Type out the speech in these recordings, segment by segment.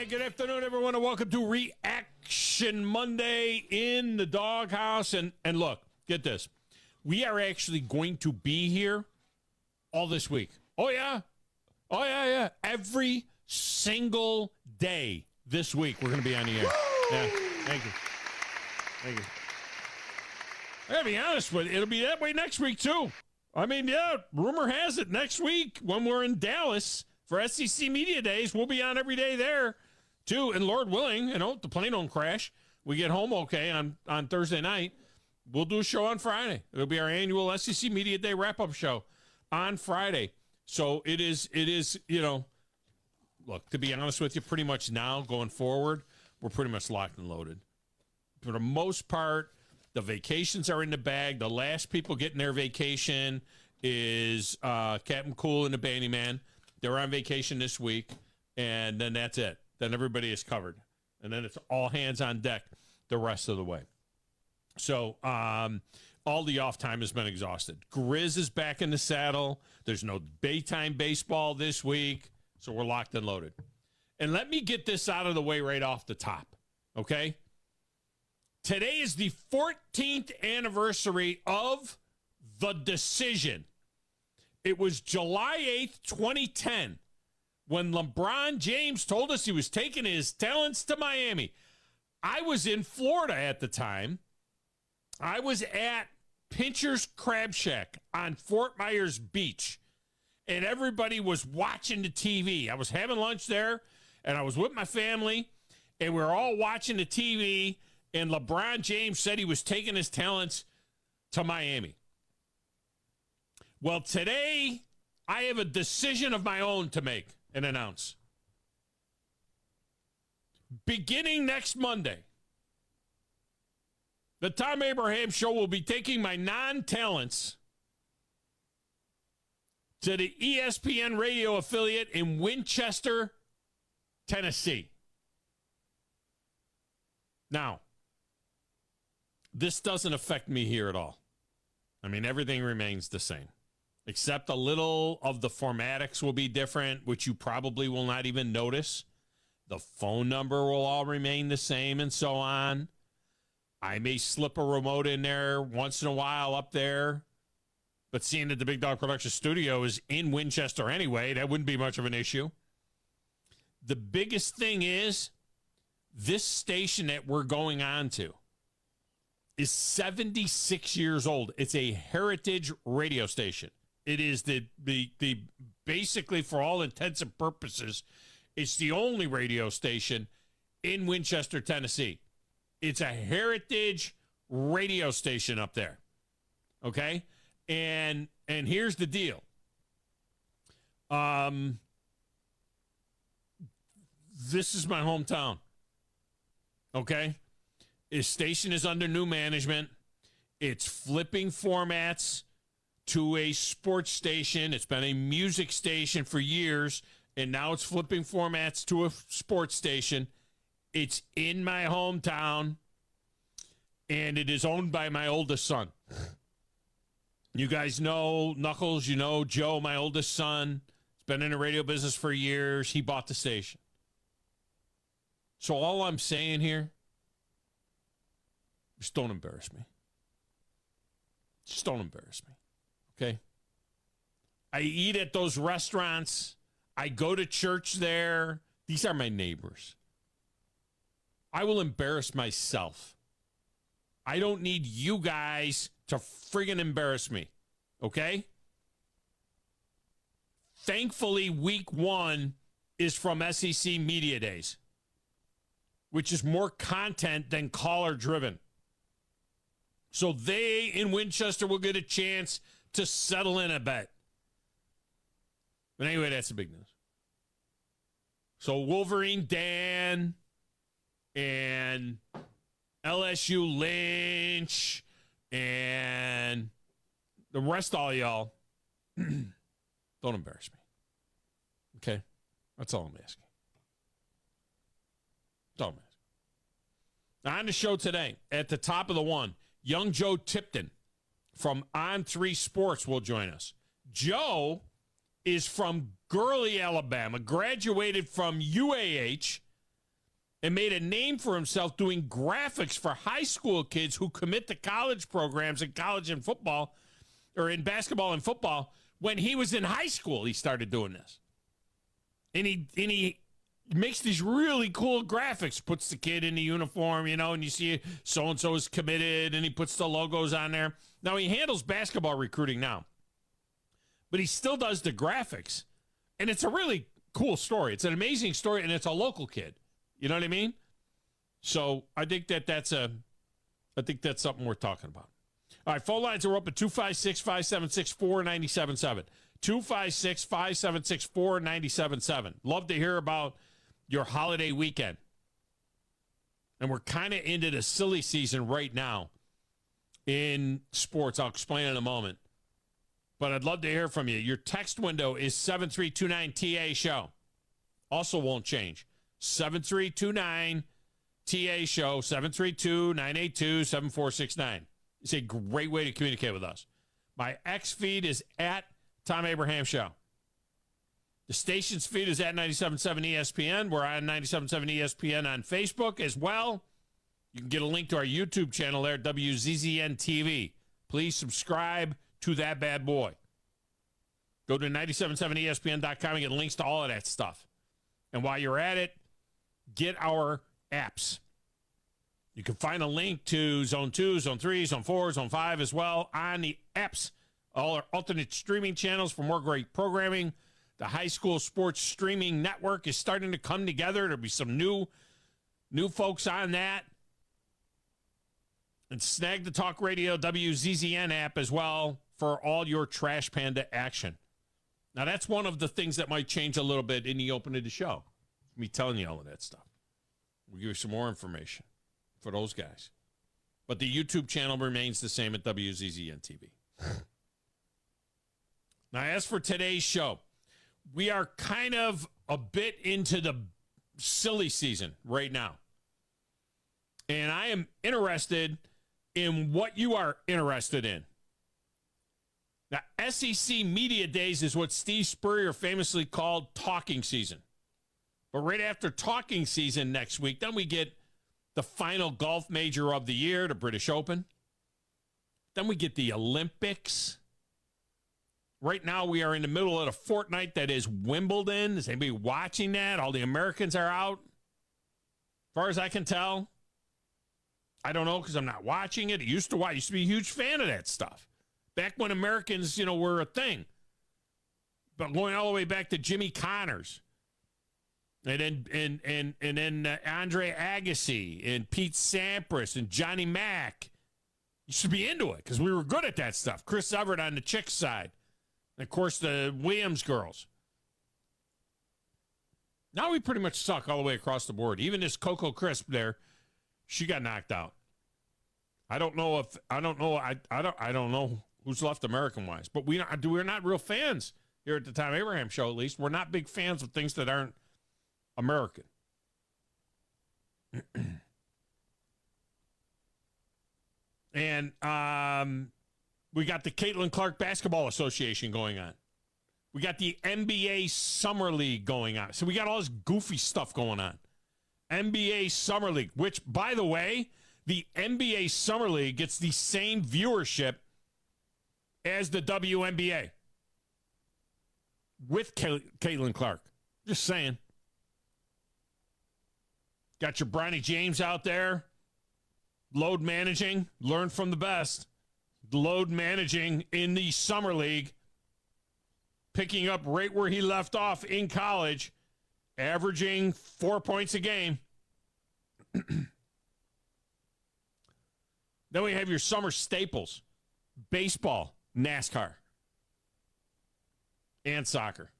right, good afternoon, everyone, and welcome to Reaction Monday in the doghouse. And look, get this. We are actually going to be here all this week. Oh, yeah. Oh, yeah. Every single day this week, we're going to be on the air. Yeah, thank you. I got to be honest with you, it'll be that way next week, too. I mean, yeah, rumor has it next week when we're in Dallas for SEC Media Days, we'll be on every day there, too. And Lord willing, the plane don't crash. We get home okay on Thursday night. We'll do a show on Friday. It'll be our annual SEC Media Day wrap-up show on Friday. So it is, look, to be honest with you, pretty much now going forward, we're pretty much locked and loaded. For the most part, the vacations are in the bag. The last people getting their vacation is Captain Cool and the Bandy Man. They're on vacation this week, and then that's it. Then everybody is covered. And then it's all hands on deck the rest of the way. So all the off time has been exhausted. Grizz is back in the saddle. There's no daytime baseball this week, so we're locked and loaded. And let me get this out of the way right off the top, okay? Today is the 14th anniversary of The Decision. It was July 8th, 2010, when LeBron James told us he was taking his talents to Miami. I was in Florida at the time. I was at Pincher's Crab Shack on Fort Myers Beach, and everybody was watching the TV. I was having lunch there, and I was with my family, and we were all watching the TV, and LeBron James said he was taking his talents to Miami. Well, today, I have a decision of my own to make and announce. Beginning next Monday, the Thom Abraham Show will be taking my non-talents to the ESPN radio affiliate in Winchester, Tennessee. Now, this doesn't affect me here at all. I mean, everything remains the same, except a little of the formatics will be different, which you probably will not even notice. The phone number will all remain the same and so on. I may slip a remote in there once in a while up there, but seeing that the Big Dog Production Studio is in Winchester anyway, that wouldn't be much of an issue. The biggest thing is this station that we're going on to is 76 years old. It's a heritage radio station. It is the basically, for all intents and purposes, it's the only radio station in Winchester, Tennessee. It's a heritage radio station up there. Okay? And here's the deal. This is my hometown. Okay? This station is under new management. It's flipping formats to a sports station. It's been a music station for years, and now it's flipping formats to a sports station. It's in my hometown, and it is owned by my oldest son. You guys know Knuckles, you know Joe, my oldest son. He's been in the radio business for years. He bought the station. So all I'm saying here, just don't embarrass me. Just don't embarrass me, okay? I eat at those restaurants. I go to church there. These are my neighbors. I will embarrass myself. I don't need you guys to friggin' embarrass me, okay? Thankfully, week 1 is from SEC Media Days, which is more content than caller-driven. So they in Winchester will get a chance to settle in a bet. But anyway, that's the big news. So Wolverine Dan and LSU Lynch and the rest of all y'all, don't embarrass me. Okay? That's all I'm asking. That's all I'm asking. On the show today, at the top of the one, young Joe Tipton from On3 Sports will join us. Joe is from Gurley, Alabama, graduated from UAH, and made a name for himself doing graphics for high school kids who commit to college programs in college and football, or in basketball and football. When he was in high school, he started doing this. And he makes these really cool graphics, puts the kid in the uniform, and you see so-and-so is committed, and he puts the logos on there. Now, he handles basketball recruiting now, but he still does the graphics. And it's a really cool story. It's an amazing story, and it's a local kid. You know what I mean? So I think that's something worth talking about. All right, phone lines are open 256-576-4977. 256-576-4977. Love to hear about your holiday weekend. And we're kind of into the silly season right now in sports. I'll explain in a moment. But I'd love to hear from you. Your text window is 7329-TA-SHOW. Also won't change. 7329-TA-SHOW, 732-982-7469. It's a great way to communicate with us. My X feed is at Thom Abraham Show. The station's feed is at 97.7 ESPN. We're on 97.7 ESPN on Facebook as well. You can get a link to our YouTube channel there, WZZN TV. Please subscribe to that bad boy. Go to 977ESPN.com and get links to all of that stuff. And while you're at it, get our apps. You can find a link to Zone 2, Zone 3, Zone 4, Zone 5 as well on the apps. All our alternate streaming channels for more great programming. The high school sports streaming network is starting to come together. There'll be some new folks on that. And snag the Talk Radio WZZN app as well for all your Trash Panda action. Now, that's one of the things that might change a little bit in the open of the show. Me telling you all of that stuff. We'll give you some more information for those guys. But the YouTube channel remains the same at WZZN TV. Now, as for today's show, we are kind of a bit into the silly season right now. And I am interested in what you are interested in. Now, SEC Media Days is what Steve Spurrier famously called talking season. But right after talking season next week, then we get the final golf major of the year, the British Open. Then we get the Olympics. Right now, we are in the middle of the fortnight that is Wimbledon. Is anybody watching that? All the Americans are out. As far as I can tell. I don't know because I'm not watching it. I used to be a huge fan of that stuff. Back when Americans, were a thing. But going all the way back to Jimmy Connors. And then Andre Agassi and Pete Sampras and Johnny Mack. You should be into it because we were good at that stuff. Chris Everett on the chick side. And, of course, the Williams girls. Now we pretty much suck all the way across the board. Even this Coco Crisp there, she got knocked out. I don't know who's left American-wise. But we're not real fans here at the Thom Abraham Show, at least. We're not big fans of things that aren't American. And we got the Caitlin Clark Basketball Association going on. We got the NBA Summer League going on. So we got all this goofy stuff going on. NBA Summer League, which, by the way, the NBA Summer League gets the same viewership as the WNBA with Caitlin Clark. Just saying. Got your Bronny James out there. Load managing. Learn from the best. Load managing in the Summer League. Picking up right where he left off in college. Averaging 4 points a game. Then we have your summer staples. Baseball, NASCAR, and soccer.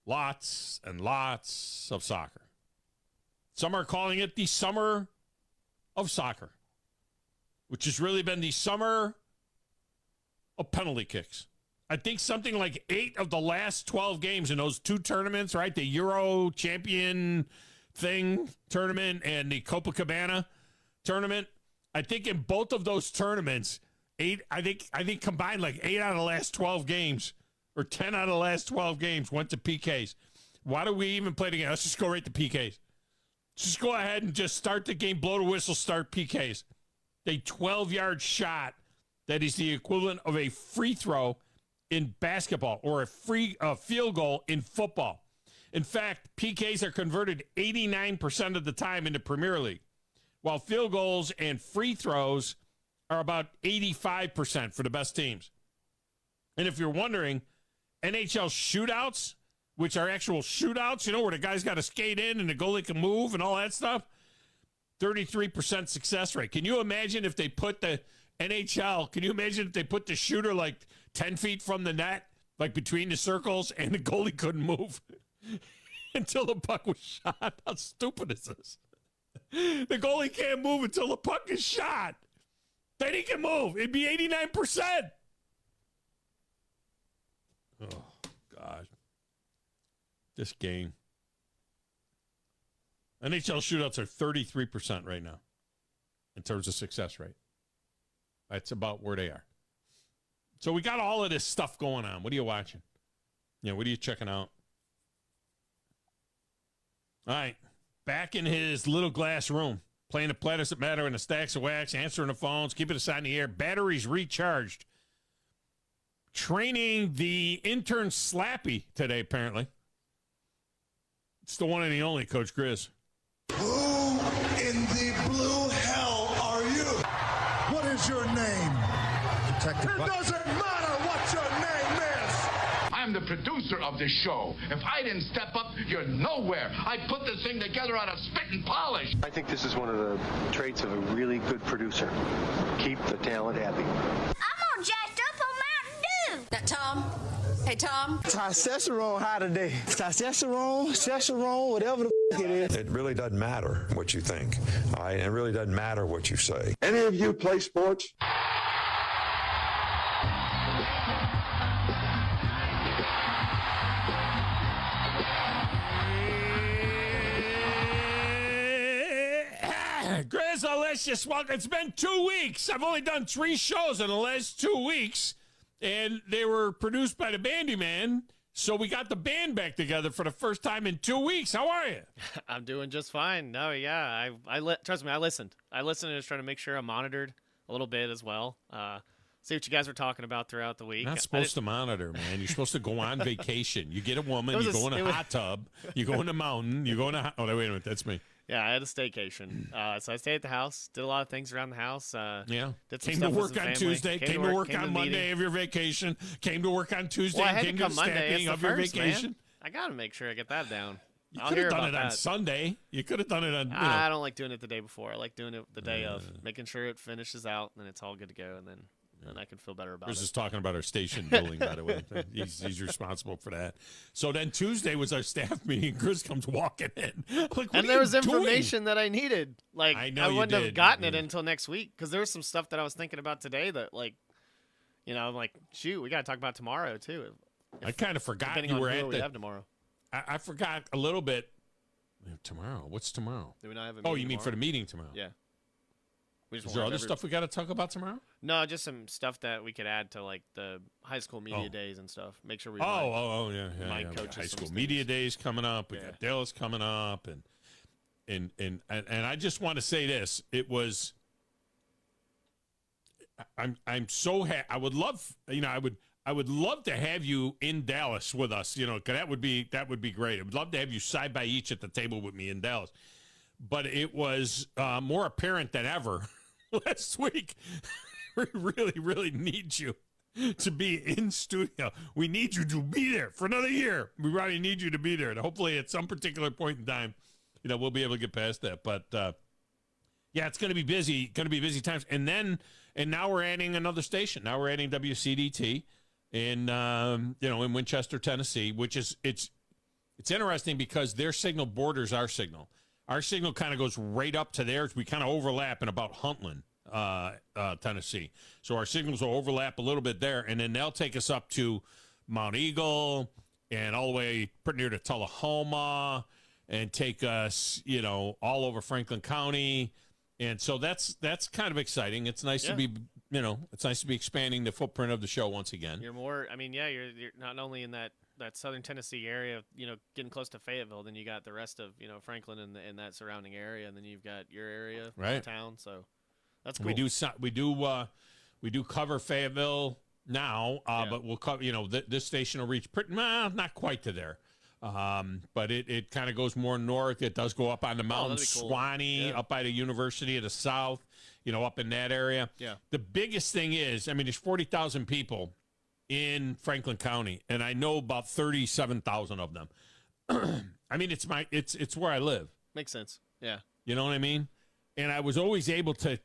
Lots and lots of soccer. Some are calling it the summer of soccer, which has really been the summer of penalty kicks. I think something like 8 of the last 12 games in those two tournaments, right? The Euro champion thing tournament and the Copacabana tournament. I think in both of those tournaments, I think combined like 8 out of the last 12 games or 10 out of the last 12 games went to PKs. Why do we even play the game? Let's just go right to PKs. Just go ahead and just start the game, blow the whistle, start PKs. A 12-yard shot that is the equivalent of a free throw in basketball or a field goal in football. In fact, PKs are converted 89% of the time in the Premier League, while field goals and free throws are about 85% for the best teams. And if you're wondering, NHL shootouts, which are actual shootouts, where the guy's got to skate in and the goalie can move and all that stuff, 33% success rate. Can you imagine if they put the NHL, can you imagine if they put the shooter like 10 feet from the net, like between the circles, and the goalie couldn't move until the puck was shot? How stupid is this? The goalie can't move until the puck is shot. Then he can move. It'd be 89%. Oh, God. This game. NHL shootouts are 33% right now in terms of success rate. That's about where they are. So we got all of this stuff going on. What are you watching? What are you checking out? All right. Back in his little glass room, playing the Platters That Matter and the Stacks of Wax, answering the phones, keeping us on the air, batteries recharged. Training the intern Slappy today, apparently. It's the one and the only, Coach Grizz. Who in the blue hell are you? What is your name? Detective. It doesn't matter what your name is. I'm the producer of this show. If I didn't step up, you're nowhere. I put this thing together out of spit and polish. I think this is one of the traits of a really good producer. Keep the talent happy. I'm all jacked up on Mountain Dew. Now, Tom. Hey, Tom. Testosterone high today. Testosterone, whatever the it is. It really doesn't matter what you think. All right? It really doesn't matter what you say. Any of you play sports? Grizzalicious, welcome. It's been 2 weeks. I've only done 3 shows in the last 2 weeks, and they were produced by the Bandy Man. So we got the band back together for the first time in 2 weeks. How are you? I'm doing just fine. No, yeah, trust me, I listened. I listened and was trying to make sure I monitored a little bit as well. See what you guys were talking about throughout the week. You're not supposed to monitor, man. You're supposed to go on vacation. You get a woman, you go in a hot tub, you go in the mountain, you go in a... Oh, wait a minute, that's me. Yeah, I had a staycation. So I stayed at the house, did a lot of things around the house. Yeah. Did some came to work on Tuesday, came to work on Monday of your vacation, came to work on Tuesday, well, I had came to come to Monday. of your vacation. Man. I got to make sure I get that down. You could have done it on Sunday. You could have done it on... I don't like doing it the day before. I like doing it the day of, making sure it finishes out, and it's all good to go, and then I can feel better about Chris it. is talking about our station building, by the way. He's responsible for that. So then Tuesday was our staff meeting. Chris comes walking in. Like, and there was information that I needed. Like, I know I wouldn't you have did. gotten it until next week, because there was some stuff that I was thinking about today that, like, I'm like, shoot, we got to talk about tomorrow, too. I kind of forgot depending you on were who at we the... have tomorrow. I forgot a little bit. Tomorrow? What's tomorrow? Do we not have a Oh, meeting you mean tomorrow? for the meeting tomorrow? Yeah. Is there other stuff we got to talk about tomorrow? No, just some stuff that we could add to, like, the high school media days and stuff. Make sure we Yeah. my We got coaches high some school things. media days coming up. We got Dallas coming up, and I just want to say this: it was. I'm so happy. I would love, I would love to have you in Dallas with us. 'Cause that would be great. I would love to have you side by each at the table with me in Dallas. But it was more apparent than ever last week. We really, really need you to be in studio. We need you to be there for another year. We really need you to be there. And hopefully at some particular point in time, we'll be able to get past that. But yeah, it's going to be busy. Going to be busy times. And now we're adding another station. Now we're adding WCDT in in Winchester, Tennessee, which is it's interesting because their signal borders our signal. Our signal kind of goes right up to theirs. We kind of overlap in about Huntland, Tennessee. So our signals will overlap a little bit there, and then they'll take us up to Mount Eagle and all the way pretty near to Tullahoma and take us, all over Franklin County. And so that's kind of exciting. It's nice to be, it's nice to be expanding the footprint of the show once again. You're more, you're not only in that that southern Tennessee area, getting close to Fayetteville, then you got the rest of Franklin and that surrounding area, and then you've got your area, right, town. So that's cool. We do cover Fayetteville now, but we'll cover. This station will reach not quite to there. But it kind of goes more north. It does go up on the mountain, cool. Swanee, up by the University of the South, up in that area. Yeah. The biggest thing is, there's 40,000 people in Franklin County, and I know about 37,000 of them. It's where I live. Makes sense. Yeah. You know what I mean? And I was always able to.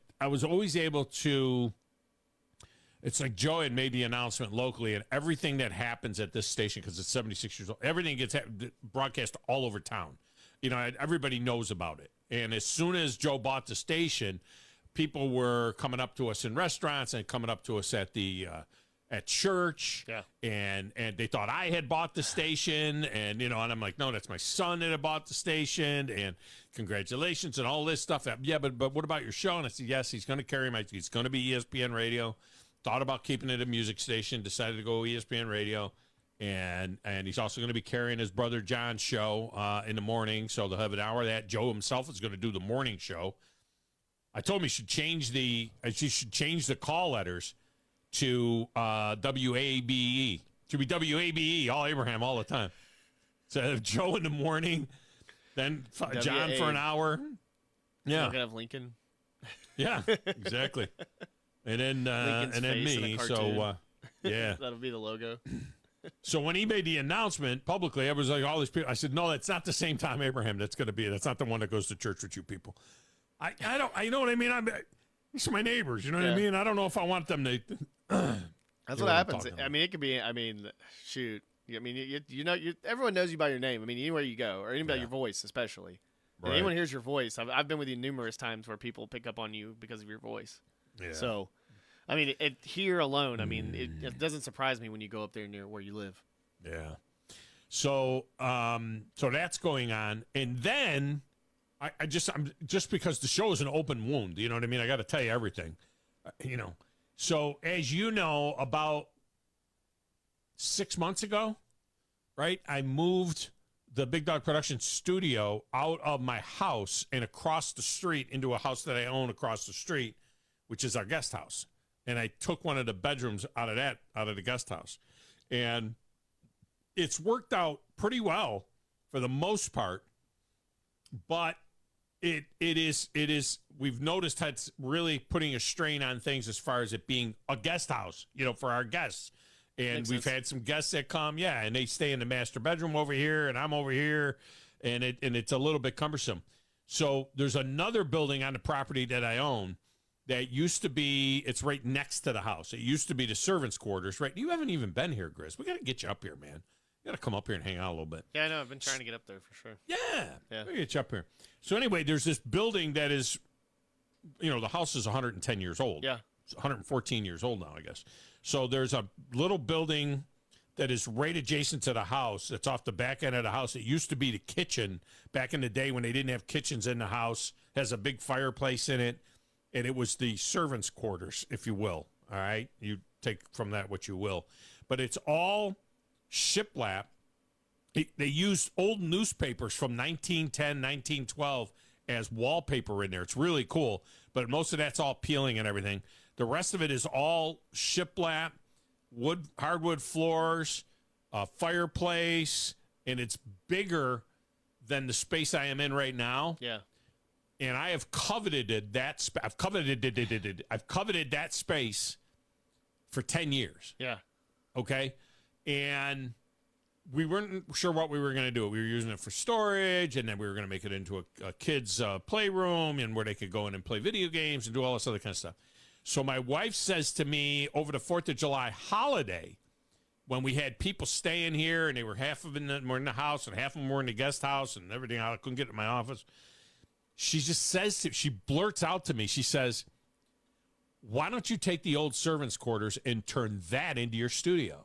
It's like Joe had made the announcement locally, and everything that happens at this station, because it's 76 years old, everything gets broadcast all over town. Everybody knows about it. And as soon as Joe bought the station, people were coming up to us in restaurants and coming up to us at church. Yeah. And they thought I had bought the station, and and I'm like, no, that's my son that had bought the station, and congratulations and all this stuff. Yeah, but what about your show? And I said, yes, he's going to carry it's going to be ESPN Radio. Thought about keeping it a music station, decided to go ESPN Radio, and he's also going to be carrying his brother John's show in the morning, so they'll have an hour of that. Joe himself is going to do the morning show. I told him he should change the call letters to WABE. To be WABE, all Abraham, all the time. So Joe in the morning, then John for an hour. Yeah, we're gonna have Lincoln. Yeah, exactly. And then me. So yeah, that'll be the logo. So when he made the announcement publicly, I was like, all these people. I said, no, that's not the same Tom Abraham. That's going to be. That's not the one that goes to church with you people. I don't. I know what I mean. These are my neighbors. You know what I mean. I don't know if I want them to. That's what happens. It could be. Shoot. Everyone knows you by your name. Anywhere you go, or even by your voice, especially. Right. Anyone hears your voice. I've been with you numerous times where people pick up on you because of your voice. Yeah. So, here alone, it doesn't surprise me when you go up there near where you live. Yeah. So that's going on, and then I'm just because the show is an open wound. You know what I mean? I got to tell you everything. So as you know, about 6 months ago, right? I moved the Big Dog Productions studio out of my house and across the street into a house that I own across the street, which is our guest house. And I took one of the bedrooms out of the guest house. And it's worked out pretty well for the most part. But it is we've noticed how it's really putting a strain on things as far as it being a guest house, for our guests. And we've had some guests that come, and they stay in the master bedroom over here, and I'm over here, and it's a little bit cumbersome. So there's another building on the property that I own that used to be, it's right next to the house. It used to be the servants' quarters, right? You haven't even been here, Grizz. We got to get you up here, man. You got to come up here and hang out a little bit. Yeah, I know. I've been trying to get up there for sure. Yeah. We'll get you up here. So anyway, there's this building that is, the house is 110 years old. Yeah. It's 114 years old now, I guess. So there's a little building that is right adjacent to the house. It's off the back end of the house. It used to be the kitchen back in the day when they didn't have kitchens in the house. It has a big fireplace in it. And it was the servants' quarters, if you will. All right? You take from that what you will. But it's all shiplap. They used old newspapers from 1910, 1912 as wallpaper in there. It's really cool. But most of that's all peeling and everything. The rest of it is all shiplap, hardwood floors, fireplace, and it's bigger than the space I am in right now. Yeah. And I have coveted that. I've coveted that space for 10 years. Yeah. Okay. And we weren't sure what we were going to do. We were using it for storage, and then we were going to make it into a kid's playroom and where they could go in and play video games and do all this other kind of stuff. So my wife says to me over the 4th of July holiday, when we had people staying here and they were half of them were in the house and half of them were in the guest house and everything, I couldn't get to my office. She just says, she blurts out to me, she says, why don't you take the old servants' quarters and turn that into your studio?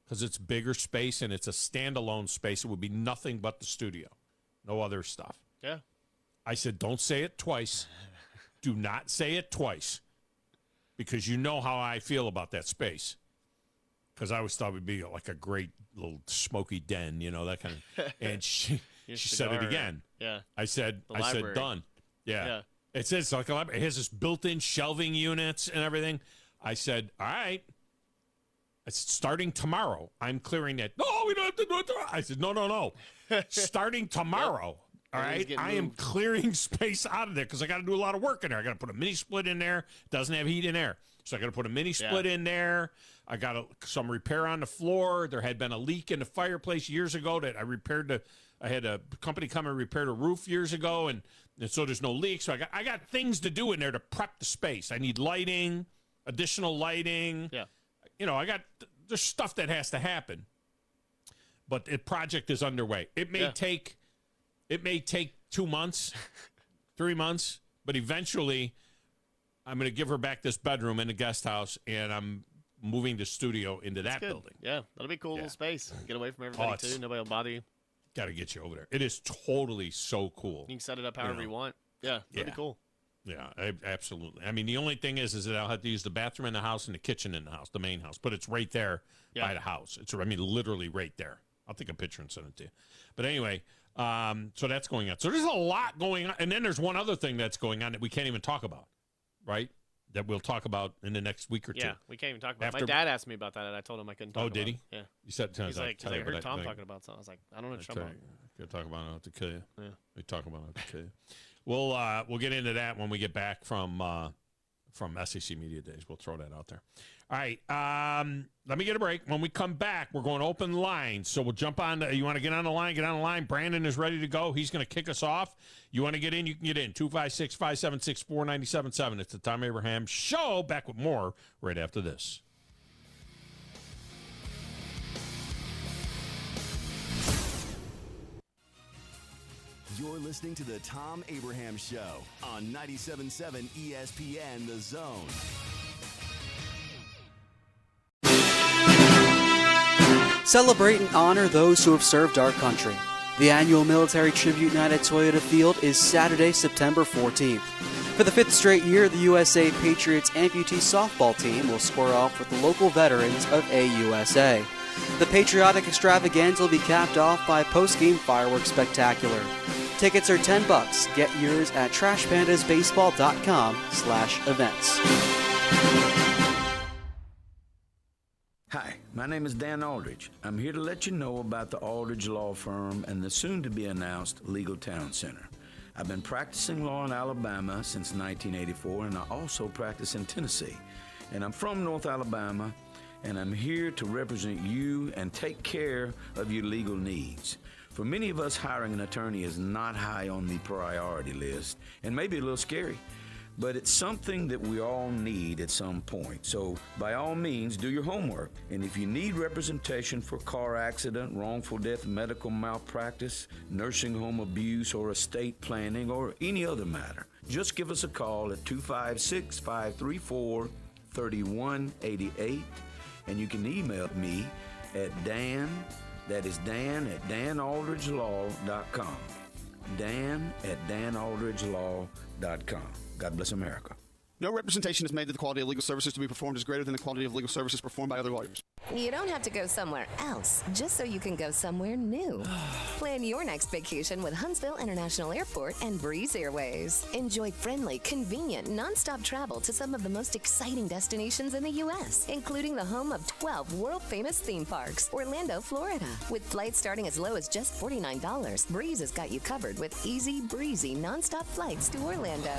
Because it's bigger space and it's a standalone space. It would be nothing but the studio. No other stuff. Yeah. I said, don't say it twice. Do not say it twice. Because you know how I feel about that space. because I always thought it would be like a great little smoky den, you know, that kind of. And she said it again. Yeah. I said done. Yeah. It says like a library. It has this built-in shelving units and everything. I said, all right. I said, starting tomorrow, I'm clearing that. No, we don't have to do it tomorrow. I said, no. Starting tomorrow. All right, I am clearing space out of there because I got to do a lot of work in there. I got to put a mini split in there. It doesn't have heat in there. So I got to put a mini split in there. I got some repair on the floor. There had been a leak in the fireplace years ago that I repaired. I had a company come and repair the roof years ago, and so there's no leak. So I got things to do in there to prep the space. I need lighting, additional lighting. Yeah. You know, there's stuff that has to happen. But the project is underway. It may take 2 months, 3 months, but eventually I'm going to give her back this bedroom in the guest house, and I'm moving the studio into that building. Yeah, that'll be a cool little space. Get away from everybody, too. Nobody will bother you. Got to get you over there. It is totally so cool. You can set it up however you want. Yeah, that'd be cool. Yeah, absolutely. I mean, the only thing is that I'll have to use the bathroom in the house and the kitchen in the house, the main house, but it's right there by the house. It's, literally right there. I'll take a picture and send it to you. But anyway, so that's going on. So there's a lot going on. And then there's one other thing that's going on that we can't even talk about, right? That we'll talk about in the next week or two. Yeah, we can't even talk about it. My dad asked me about that, and I told him I couldn't talk about it. Oh, did he? Yeah. You said, he's like, I heard Tom talking about something. I was like, I don't know what you're talking about. Could talk about it, I'll have to kill you. Yeah. We talk about it, I'll have to kill you. We'll get into that when we get back from SEC Media Days. We'll throw that out there. All right, let me get a break. When we come back, we're going to open lines. So we'll jump on. You want to get on the line? Get on the line. Brandon is ready to go. He's going to kick us off. You want to get in? You can get in. 256-576-4977. It's the Thom Abraham Show. Back with more right after this. You're listening to the Thom Abraham Show on 97.7 ESPN The Zone. Celebrate and honor those who have served our country. The annual Military Tribute Night at Toyota Field is Saturday, September 14th. For the 5th straight year, the USA Patriots amputee softball team will square off with the local veterans of AUSA. The patriotic extravaganza will be capped off by a post-game fireworks spectacular. Tickets are $10. Get yours at trashpandasbaseball.com/events. Hi, my name is Dan Aldridge. I'm here to let you know about the Aldridge Law Firm and the soon-to-be-announced Legal Town Center. I've been practicing law in Alabama since 1984, and I also practice in Tennessee. And I'm from North Alabama, and I'm here to represent you and take care of your legal needs. For many of us, hiring an attorney is not high on the priority list, and maybe a little scary. But it's something that we all need at some point. So by all means, do your homework. And if you need representation for car accident, wrongful death, medical malpractice, nursing home abuse, or estate planning, or any other matter, just give us a call at 256-534-3188. And you can email me at Dan, that is Dan at danaldridgelaw.com. Dan at danaldridgelaw.com. God bless America. No representation is made that the quality of legal services to be performed is greater than the quality of legal services performed by other lawyers. You don't have to go somewhere else just so you can go somewhere new. Plan your next vacation with Huntsville International Airport and Breeze Airways. Enjoy friendly, convenient, nonstop travel to some of the most exciting destinations in the U.S., including the home of 12 world-famous theme parks, Orlando, Florida. With flights starting as low as just $49, Breeze has got you covered with easy, breezy, nonstop flights to Orlando.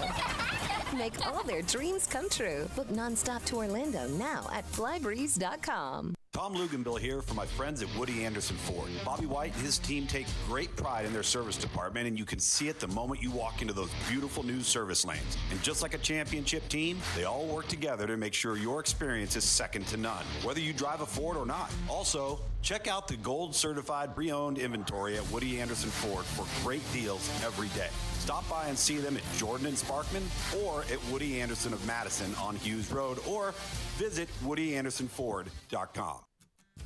Make all their dreams come true. Book nonstop to Orlando now at flybreeze.com. Tom Luganbill here for my friends at Woody Anderson Ford. Bobby White and his team take great pride in their service department, and you can see it the moment you walk into those beautiful new service lanes. And just like a championship team, they all work together to make sure your experience is second to none, whether you drive a Ford or not. Also, check out the gold certified pre-owned inventory at Woody Anderson Ford for great deals every day. Stop by and see them at Jordan and Sparkman or at Woody Anderson of Madison on Hughes Road, or visit WoodyAndersonFord.com.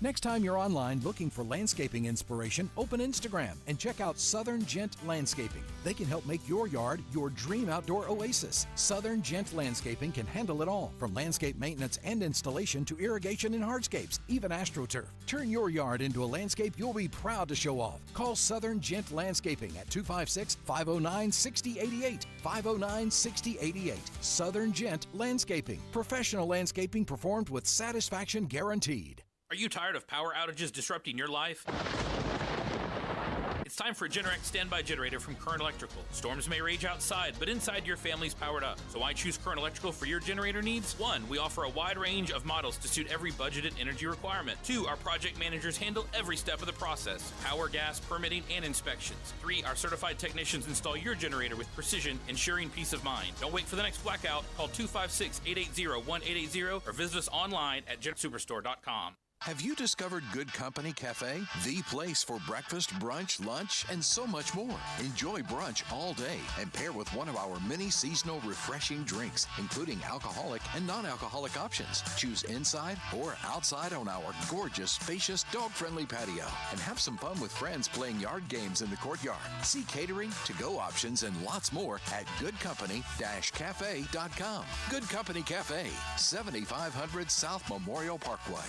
Next time you're online looking for landscaping inspiration, open Instagram and check out Southern Gent Landscaping. They can help make your yard your dream outdoor oasis. Southern Gent Landscaping can handle it all, from landscape maintenance and installation to irrigation and hardscapes, even AstroTurf. Turn your yard into a landscape you'll be proud to show off. Call Southern Gent Landscaping at 256-509-6088. 509-6088. Southern Gent Landscaping. Professional landscaping performed with satisfaction guaranteed. Are you tired of power outages disrupting your life? It's time for a Generac standby generator from Current Electrical. Storms may rage outside, but inside your family's powered up. So why choose Current Electrical for your generator needs? 1, we offer a wide range of models to suit every budgeted energy requirement. 2, our project managers handle every step of the process: power, gas, permitting, and inspections. 3, our certified technicians install your generator with precision, ensuring peace of mind. Don't wait for the next blackout. Call 256-880-1880 or visit us online at GenSuperstore.com. Have you discovered Good Company Cafe? The place for breakfast, brunch, lunch, and so much more. Enjoy brunch all day and pair with one of our many seasonal refreshing drinks, including alcoholic and non-alcoholic options. Choose inside or outside on our gorgeous, spacious, dog-friendly patio. And have some fun with friends playing yard games in the courtyard. See catering, to-go options, and lots more at goodcompany-cafe.com. Good Company Cafe, 7500 South Memorial Parkway.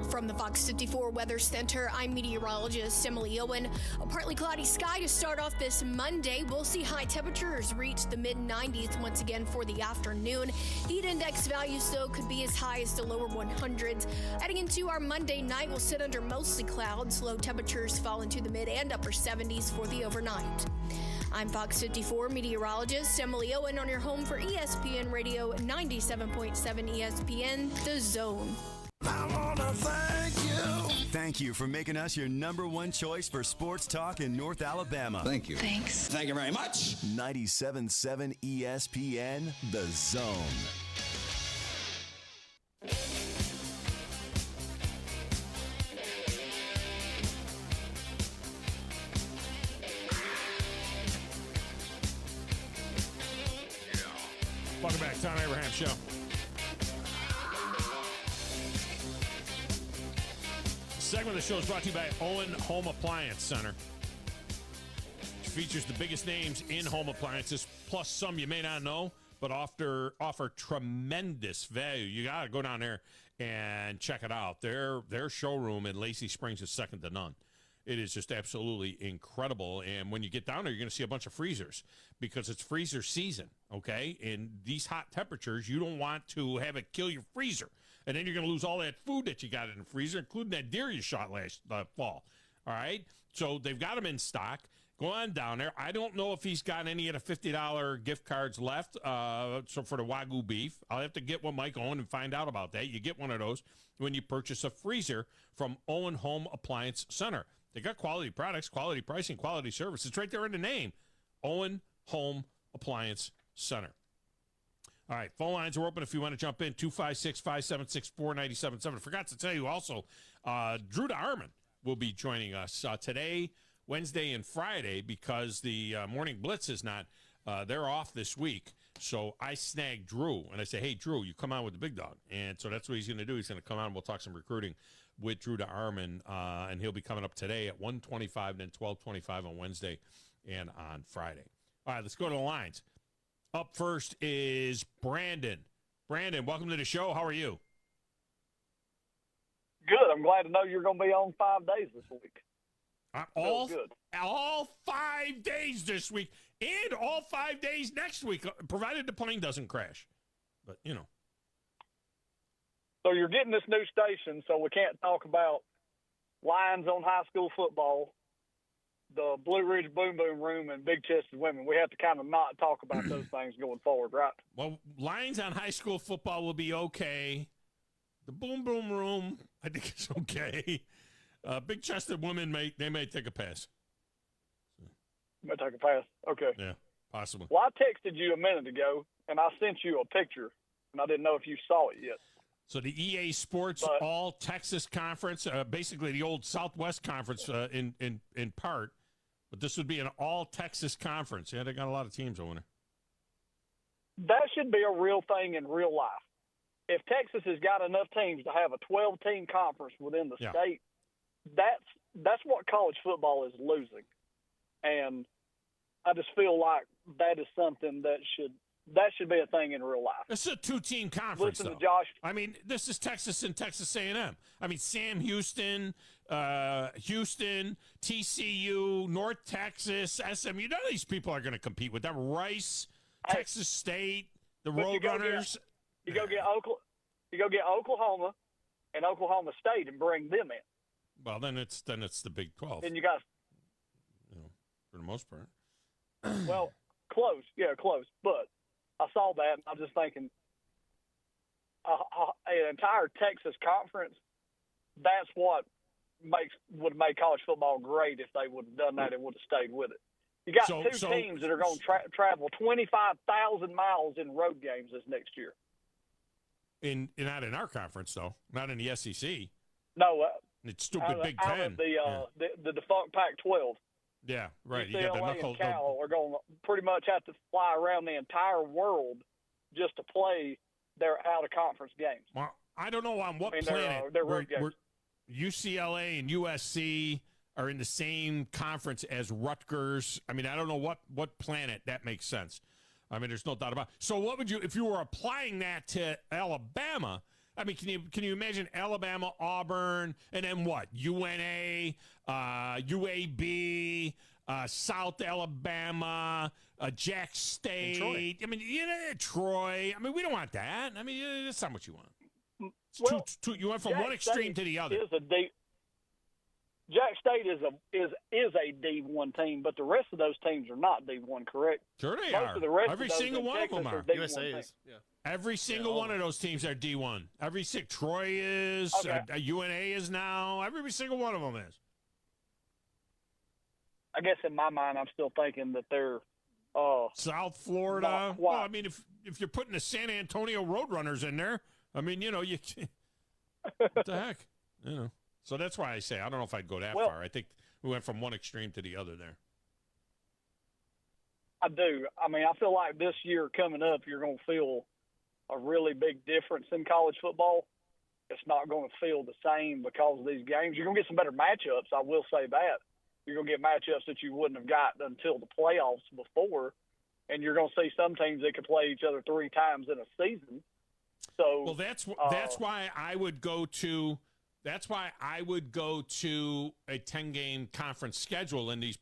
From the Fox 54 Weather Center, I'm meteorologist Emily Owen. A partly cloudy sky to start off this Monday. We'll see high temperatures reach the mid-90s once again for the afternoon. Heat index values, though, could be as high as the lower 100s. Heading into our Monday night, we'll sit under mostly clouds. Low temperatures fall into the mid and upper 70s for the overnight. I'm Fox 54 meteorologist Emily Owen on your home for ESPN Radio 97.7 ESPN, The Zone. I wanna thank you. Thank you for making us your #1 choice for sports talk in North Alabama. Thank you. Thanks. Thank you very much. 97.7 ESPN, The Zone. Welcome back, Thom Abraham Show. Segment of the show is brought to you by Owen Home Appliance Center, which features the biggest names in home appliances, plus some you may not know, but offer tremendous value. You got to go down there and check it out. Their showroom in Lacey Springs is second to none. It is just absolutely incredible. And when you get down there, you're going to see a bunch of freezers because it's freezer season, okay? In these hot temperatures, you don't want to have it kill your freezer. And then you're going to lose all that food that you got in the freezer, including that deer you shot last fall. All right? So they've got them in stock. Go on down there. I don't know if he's got any of the $50 gift cards left so for the Wagyu beef. I'll have to get with Mike Owen and find out about that. You get one of those when you purchase a freezer from Owen Home Appliance Center. They got quality products, quality pricing, quality service. It's right there in the name. Owen Home Appliance Center. All right, phone lines are open if you want to jump in, 256-576-4977. I forgot to tell you also, Drew DeArmond will be joining us today, Wednesday, and Friday because the Morning Blitz is not, they're off this week. So I snagged Drew, and I say, hey, Drew, you come on with the big dog. And so that's what he's going to do. He's going to come on and we'll talk some recruiting with Drew DeArmond, and he'll be coming up today at 1:25 and then 12:25 on Wednesday and on Friday. All right, let's go to the lines. Up first is Brandon. Brandon, welcome to the show. How are you? Good. I'm glad to know you're going to be on 5 days this week. All 5 days this week and all 5 days next week, provided the plane doesn't crash. But, you know. So you're getting this new station, so we can't talk about lines on high school football, the Blue Ridge Boom Boom Room, and big-chested women. We have to kind of not talk about those things going forward, right? Well, lines on high school football will be okay. The Boom Boom Room, I think it's okay. Big-chested women, they may take a pass. May take a pass. Okay. Yeah, possibly. Well, I texted you a minute ago, and I sent you a picture, and I didn't know if you saw it yet. So the EA Sports All-Texas Conference, basically the old Southwest Conference in part, but this would be an all-Texas conference. Yeah, they got a lot of teams over there. That should be a real thing in real life. if Texas has got enough teams to have a 12-team conference within the state, that's what college football is losing. And I just feel like that is something that should be a thing in real life. It's a 2-team conference, Listen though. to Josh. I mean, this is Texas and Texas A&M. I mean, Sam Houston, TCU, North Texas, SMU. None of these people are going to compete with them. Rice, Texas State, the Roadrunners. You go get Oklahoma and Oklahoma State and bring them in. Well, then it's the Big 12. Then you got, for the most part. Well, close. Yeah, close. But I saw that, and I was just thinking, an entire Texas conference, that's what would make college football great if they would have done that and would have stayed with it. You got two teams that are going to travel 25,000 miles in road games this next year. Not in our conference, though. Not in the SEC. No. It's stupid Big Ten. The defunct Pac-12. Yeah, right. UCLA you got the knuckle, and Cal are going to pretty much have to fly around the entire world just to play their out-of-conference games. Well, I don't know on what planet UCLA and USC are in the same conference as Rutgers. I mean, I don't know what planet that makes sense. I mean, there's no doubt about it. So what would you, if you were applying that to Alabama, I mean, can you imagine Alabama, Auburn, and then what? UNA, UAB, South Alabama, Jack State. Troy. I mean, Troy. I mean, we don't want that. I mean, that's not what you want. It's you went from Jack one extreme State to the other. Jack State is a D1 team, but the rest of those teams are not D1, correct? Sure they Most are. of the rest Every of those single in one Texas of them are. USA is. Yeah. Every single one of those teams are D1. Troy is. Okay. UNA is now. Every single one of them is. I guess in my mind, I'm still thinking that they're South Florida. Well, I mean, if you're putting the San Antonio Roadrunners in there, I mean, you what the heck, So that's why I say I don't know if I'd go that far. I think we went from one extreme to the other there. I do. I mean, I feel like this year coming up, you're going to feel a really big difference in college football. It's not going to feel the same because of these games. You're going to get some better matchups. I will say that. You're going to get matchups that you wouldn't have got until the playoffs before, and you're going to see some teams that could play each other 3 times in a season. So, well, that's why I would go to. That's why I would go to a 10-game conference schedule in the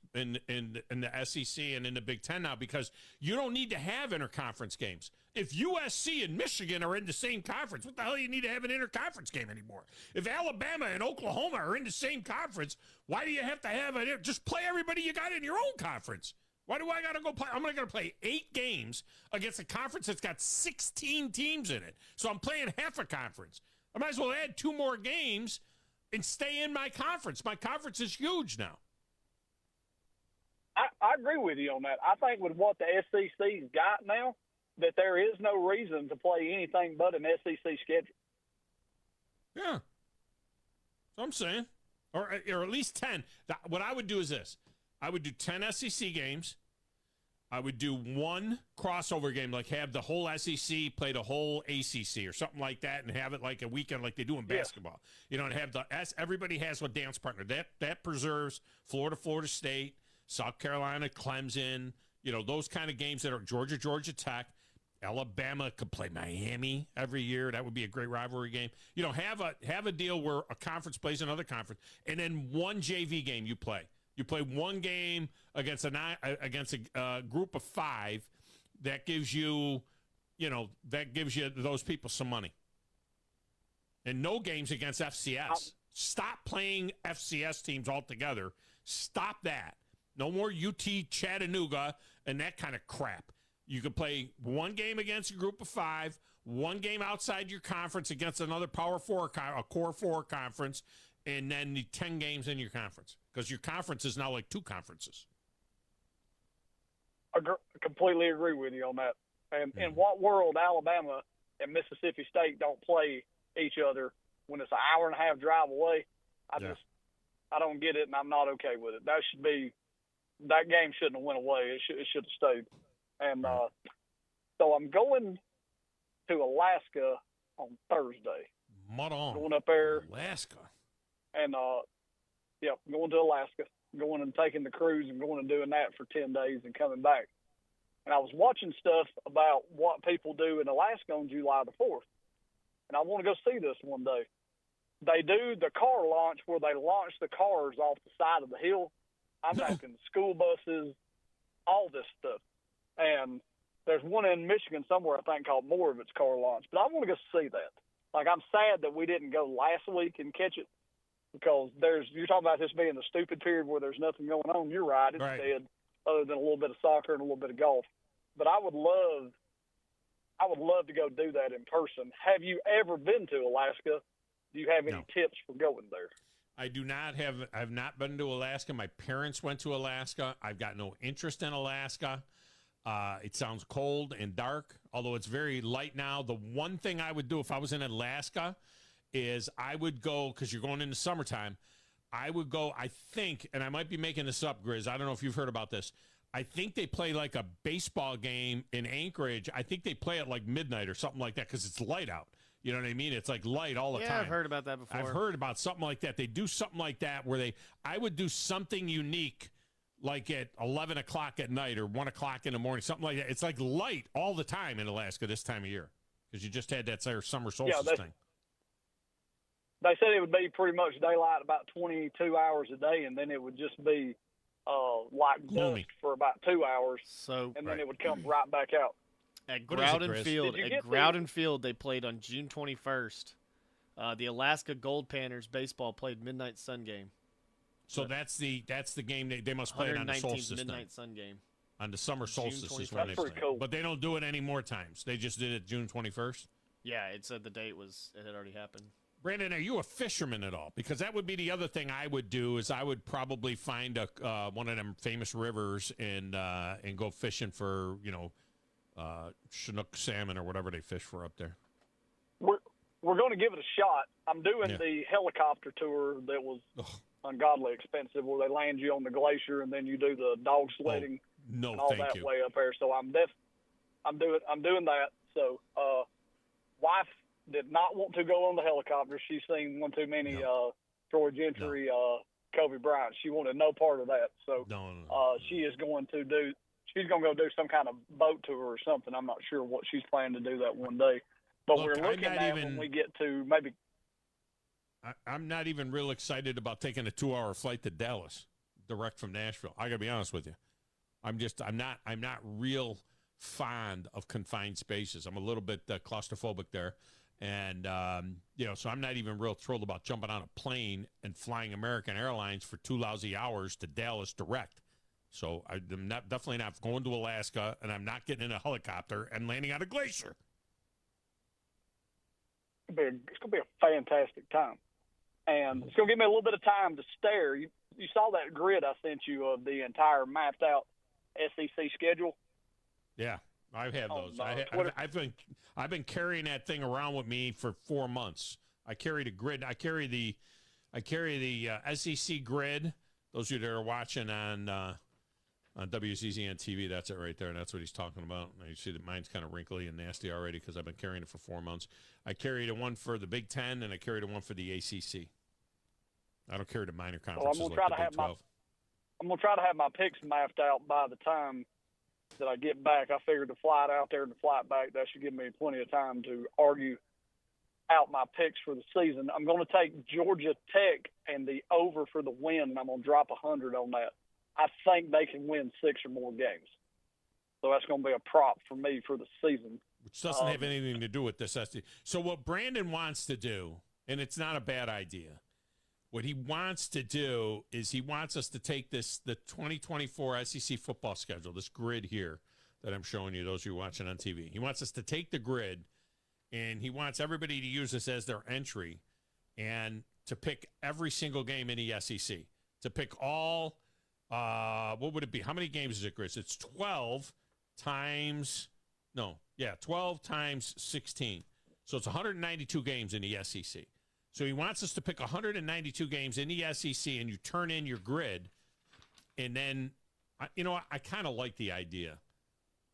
SEC and in the Big Ten now, because you don't need to have interconference games. If USC and Michigan are in the same conference, what the hell do you need to have an interconference game anymore? If Alabama and Oklahoma are in the same conference, why do you have to have it? Just play everybody you got in your own conference. Why do I got to go play? I'm going to play 8 games against a conference that's got 16 teams in it. So I'm playing half a conference. I might as well add 2 more games and stay in my conference. My conference is huge now. I agree with you on that. I think with what the SEC's got now, that there is no reason to play anything but an SEC schedule. Yeah. So I'm saying. Or at least 10. What I would do is this. I would do 10 SEC games. I would do 1 crossover game, like have the whole SEC play the whole ACC or something like that, and have it like a weekend like they do in basketball. And have everybody has a dance partner. That preserves Florida State, South Carolina, Clemson, those kind of games that are Georgia Tech. Alabama could play Miami every year. That would be a great rivalry game. Have a deal where a conference plays another conference, and then 1 JV game you play. You play 1 game against a group of 5. That gives you, those people some money. And no games against FCS. Stop playing FCS teams altogether. Stop that. No more UT Chattanooga and that kind of crap. You could play 1 game against a group of 5, 1 game outside your conference against another Power 4, a Core 4 conference, and then the 10 games in your conference. Because your conference is now like 2 conferences. I completely agree with you on that. And in what world Alabama and Mississippi State don't play each other when it's an hour and a half drive away? I don't get it, and I'm not okay with it. That game shouldn't have went away. It should have stayed. And so I'm going to Alaska on Thursday. Mud on. Going up there. Alaska. And, going to Alaska, going and taking the cruise and going and doing that for 10 days and coming back. And I was watching stuff about what people do in Alaska on July the 4th. And I want to go see this one day. They do the car launch where they launch the cars off the side of the hill. I'm talking school buses, all this stuff. And there's one in Michigan somewhere, I think, called Moravit's Car Launch. But I want to go see that. Like, I'm sad that we didn't go last week and catch it because you're talking about this being the stupid period where there's nothing going on. You're right. It's dead other than a little bit of soccer and a little bit of golf. But I would love to go do that in person. Have you ever been to Alaska? Do you have any tips for going there? I do not have. I've not been to Alaska. My parents went to Alaska. I've got no interest in Alaska. It sounds cold and dark, although it's very light now. The one thing I would do if I was in Alaska is I would go, because you're going into summertime, I would go, I think, and I might be making this up, Grizz, I don't know if you've heard about this. I think they play like a baseball game in Anchorage. I think they play at like midnight or something like that because it's light out. You know what I mean? It's like light all the time. Yeah, I've heard about that before. I've heard about something like that. They do something like that where I would do something unique like at 11 o'clock at night or 1 o'clock in the morning, something like that. It's like light all the time in Alaska this time of year because you just had that summer solstice thing. They said it would be pretty much daylight about 22 hours a day, and then it would just be like dusk for about 2 hours, and then it would come right back out. At Groudon Field, they played on June 21st. The Alaska Gold Panthers baseball played Midnight Sun game. So that's the game they must play it on the solstice Midnight Sun game. On the summer solstice is when they play. Cool. But they don't do it any more times. They just did it June 21st. Yeah, it said the date had already happened. Brandon, are you a fisherman at all? Because that would be the other thing I would do is I would probably find one of them famous rivers and go fishing for Chinook salmon or whatever they fish for up there. We're going to give it a shot. I'm doing the helicopter tour that was ungodly expensive, where they land you on the glacier and then you do the dog sledding and all that way up there. So I'm doing that. So wife did not want to go on the helicopter. She's seen one too many Troy Gentry, Kobe Bryant. She wanted no part of that. So she is going to do. She's going to go do some kind of boat tour or something. I'm not sure what she's planning to do that one day. But we're looking at when we get to maybe. I'm not even real excited about taking a 2-hour flight to Dallas, direct from Nashville. I got to be honest with you. I'm not real fond of confined spaces. I'm a little bit claustrophobic there. And, so I'm not even real thrilled about jumping on a plane and flying American Airlines for 2 lousy hours to Dallas direct. So I'm definitely not going to Alaska, and I'm not getting in a helicopter and landing on a glacier. It's going to be a fantastic time. And it's going to give me a little bit of time to stare. You saw that grid I sent you of the entire mapped out SEC schedule? Yeah, I have those. I've been carrying that thing around with me for 4 months. I carry the grid. I carry the SEC grid. Those of you that are watching on WCZN TV, that's it right there. That's what he's talking about. Now you see that mine's kind of wrinkly and nasty already because I've been carrying it for 4 months. I carry the one for the Big Ten, and I carry the one for the ACC. I don't carry the minor conferences like the Big 12. I'm going to try to have my picks mapped out by the time that I get back. I figured the flight out there and the flight back, that should give me plenty of time to argue out my picks for the season. I'm going to take Georgia Tech and the over for the win, and I'm going to drop 100 on that. I think they can win 6 or more games. So that's going to be a prop for me for the season. Which doesn't have anything to do with this. So what Brandon wants to do, and it's not a bad idea, what he wants to do is he wants us to take the 2024 SEC football schedule, this grid here that I'm showing you, those of you watching on TV. He wants us to take the grid, and he wants everybody to use this as their entry and to pick every single game in the SEC. To pick all, what would it be? How many games is it, Chris? It's 12 times 16. So it's 192 games in the SEC. So he wants us to pick 192 games in the SEC, and you turn in your grid, and then, I kind of like the idea.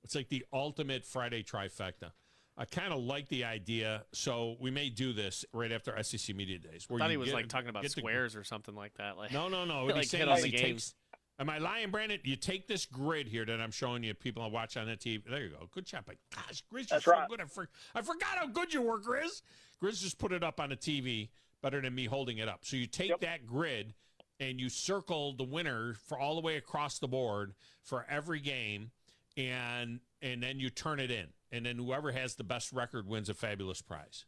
It's like the ultimate Friday trifecta. I kind of like the idea, so we may do this right after SEC Media Days. I thought he was talking about squares or something like that. Like no. What like he's saying hit on is the he games. takes. Am I lying, Brandon? You take this grid here that I'm showing you, people I watch on the TV. There you go. Good job. Gosh, Grizz, you're so good. I forgot how good you were, Grizz. Grizz just put it up on the TV better than me holding it up. So you take that grid and you circle the winner for all the way across the board for every game, and then you turn it in. And then whoever has the best record wins a fabulous prize.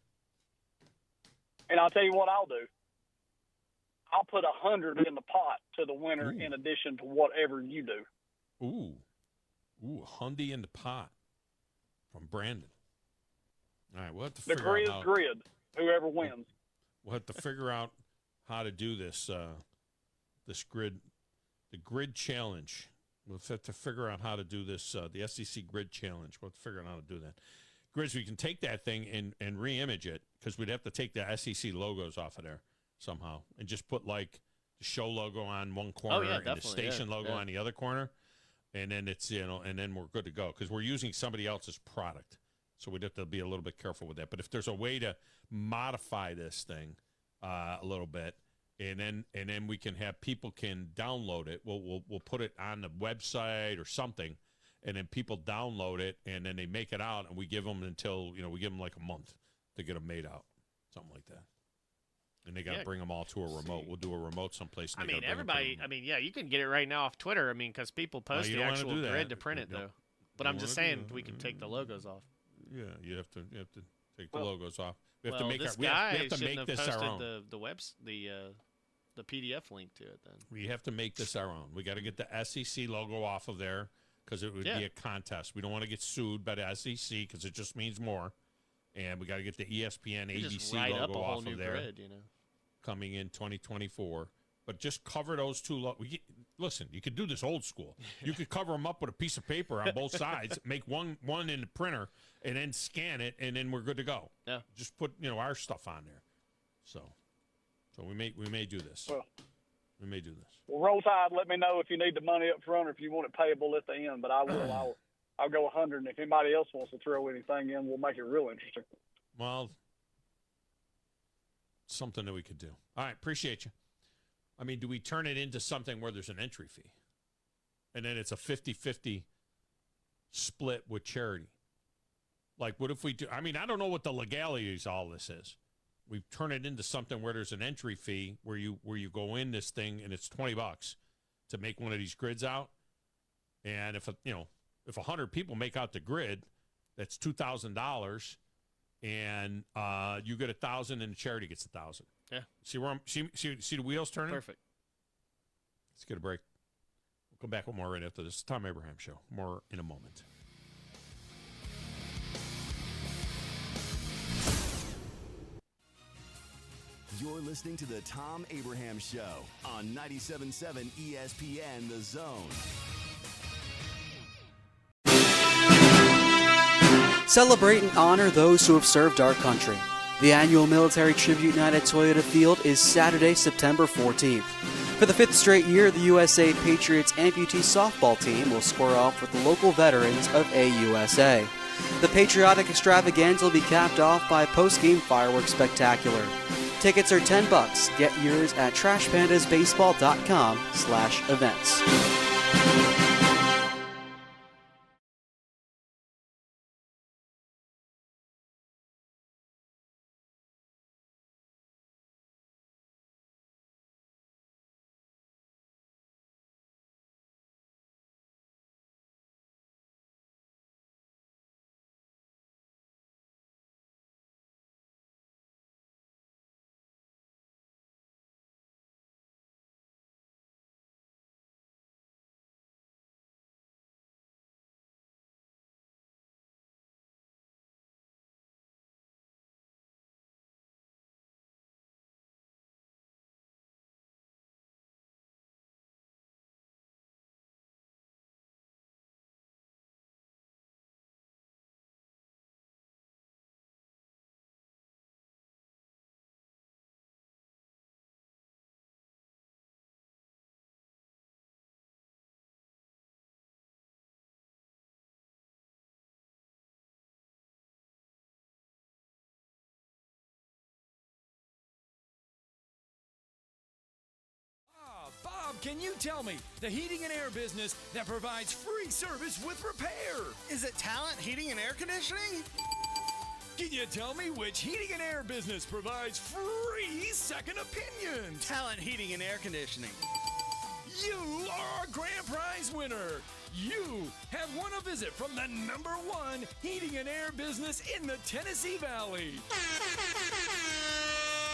And I'll tell you what I'll do. I'll put 100 in the pot to the winner in addition to whatever you do. Ooh, $100 in the pot from Brandon. All right, we'll have to figure out grid, whoever wins. We'll have to figure out how to do this. This grid, the grid challenge. We'll have to figure out how to do this. The SEC grid challenge. We'll have to figure out how to do that. Grizz, we can take that thing and re-image it because we'd have to take the SEC logos off of there somehow and just put like the show logo on one corner and the station logo on the other corner, and then it's and then we're good to go because we're using somebody else's product, so we'd have to be a little bit careful with that. But if there's a way to modify this thing a little bit, and then we can have people can download it. We'll put it on the website or something, and then people download it, and then they make it out, and we give them until we give them like a month to get them made out, something like that. And they got to bring them all to a remote. We'll do a remote someplace. I mean, everybody. I mean, you can get it right now off Twitter. I mean, because people post the actual grid to print it, though. But I'm just saying we can take the logos off. Yeah, you have to take the logos off. We have to make this we have to make this our own. The PDF link to it. Then we have to make this our own. We got to get the SEC logo off of there because it would be a contest. We don't want to get sued by the SEC because it just means more. And we got to get the ESPN ABC logo off of there. Grid, coming in 2024. But just cover those two. Listen, you could do this old school. You could cover them up with a piece of paper on both sides, make one in the printer, and then scan it, and then we're good to go. Yeah. Just put our stuff on there. So we may do this. Well, we may do this. Well, Roll Tide, let me know if you need the money up front or if you want it payable at the end. But I will. I'll go 100, and if anybody else wants to throw anything in, we'll make it real interesting. Well, something that we could do. All right, appreciate you. I mean, do we turn it into something where there's an entry fee? And then it's a 50-50 split with charity? Like, what if we do? I mean, I don't know what the legalities of all this is. We turn it into something where there's an entry fee where you go in this thing and it's $20 to make one of these grids out. And if 100 people make out the grid, that's $2,000. And you get 1,000, and the charity gets 1,000. Yeah. See where see the wheels turning? Perfect. Let's get a break. We'll come back with more right after this. Tom Abraham Show. More in a moment. You're listening to the Tom Abraham Show on 97.7 ESPN The Zone. Celebrate and honor those who have served our country. The annual Military Tribute Night at Toyota Field is Saturday, September 14th. For the 5th straight year, the USA Patriots amputee softball team will square off with the local veterans of AUSA. The patriotic extravaganza will be capped off by a post-game fireworks spectacular. Tickets are $10. Get yours at trashpandasbaseball.com/events. Can you tell me the heating and air business that provides free service with repair? Is it Talent Heating and Air Conditioning? Can you tell me which heating and air business provides free second opinions? Talent Heating and Air Conditioning. You are our grand prize winner. You have won a visit from the #1 heating and air business in the Tennessee Valley.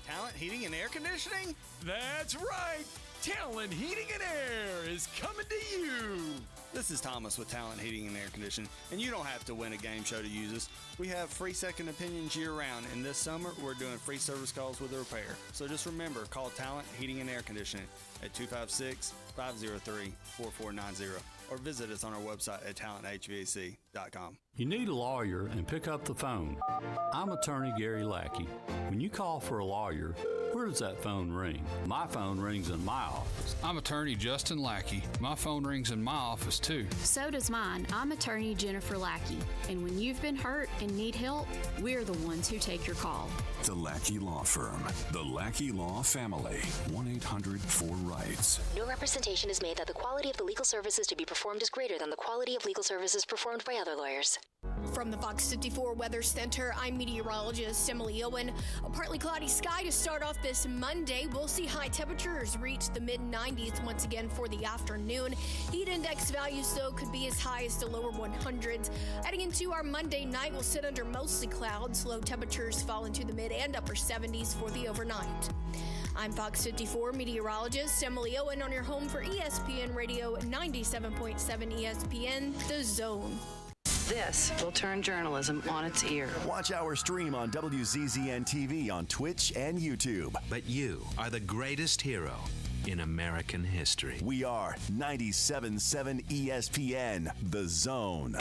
Talent Heating and Air Conditioning? That's right. Talent Heating and Air is coming to you. This is Thomas with Talent Heating and Air Conditioning, and you don't have to win a game show to use us. We have free second opinions year-round, and this summer we're doing free service calls with a repair. So just remember, call Talent Heating and Air Conditioning at 256-503-4490 or visit us on our website at talenthvac.com. You need a lawyer and pick up the phone. I'm attorney Gary Lackey. When you call for a lawyer, where does that phone ring? My phone rings in my office. I'm attorney Justin Lackey. My phone rings in my office too. So does mine. I'm attorney Jennifer Lackey. And when you've been hurt and need help, we're the ones who take your call. The Lackey Law Firm. The Lackey Law Family. 1-800-4RIGHTS. No representation is made that the quality of the legal services to be performed is greater than the quality of legal services performed by other lawyers. From the Fox 54 Weather Center, I'm meteorologist Emily Owen. A partly cloudy sky to start off this Monday. We'll see high temperatures reach the mid-90s once again for the afternoon. Heat index values, though, could be as high as the lower 100s. Heading into our Monday night, we'll sit under mostly clouds. Low temperatures fall into the mid and upper 70s for the overnight. I'm Fox 54 meteorologist Emily Owen on your home for ESPN Radio 97.7 ESPN, The Zone. This will turn journalism on its ear. Watch our stream on WZZN TV on Twitch and YouTube. But you are the greatest hero in American history. We are 97.7 ESPN, The Zone.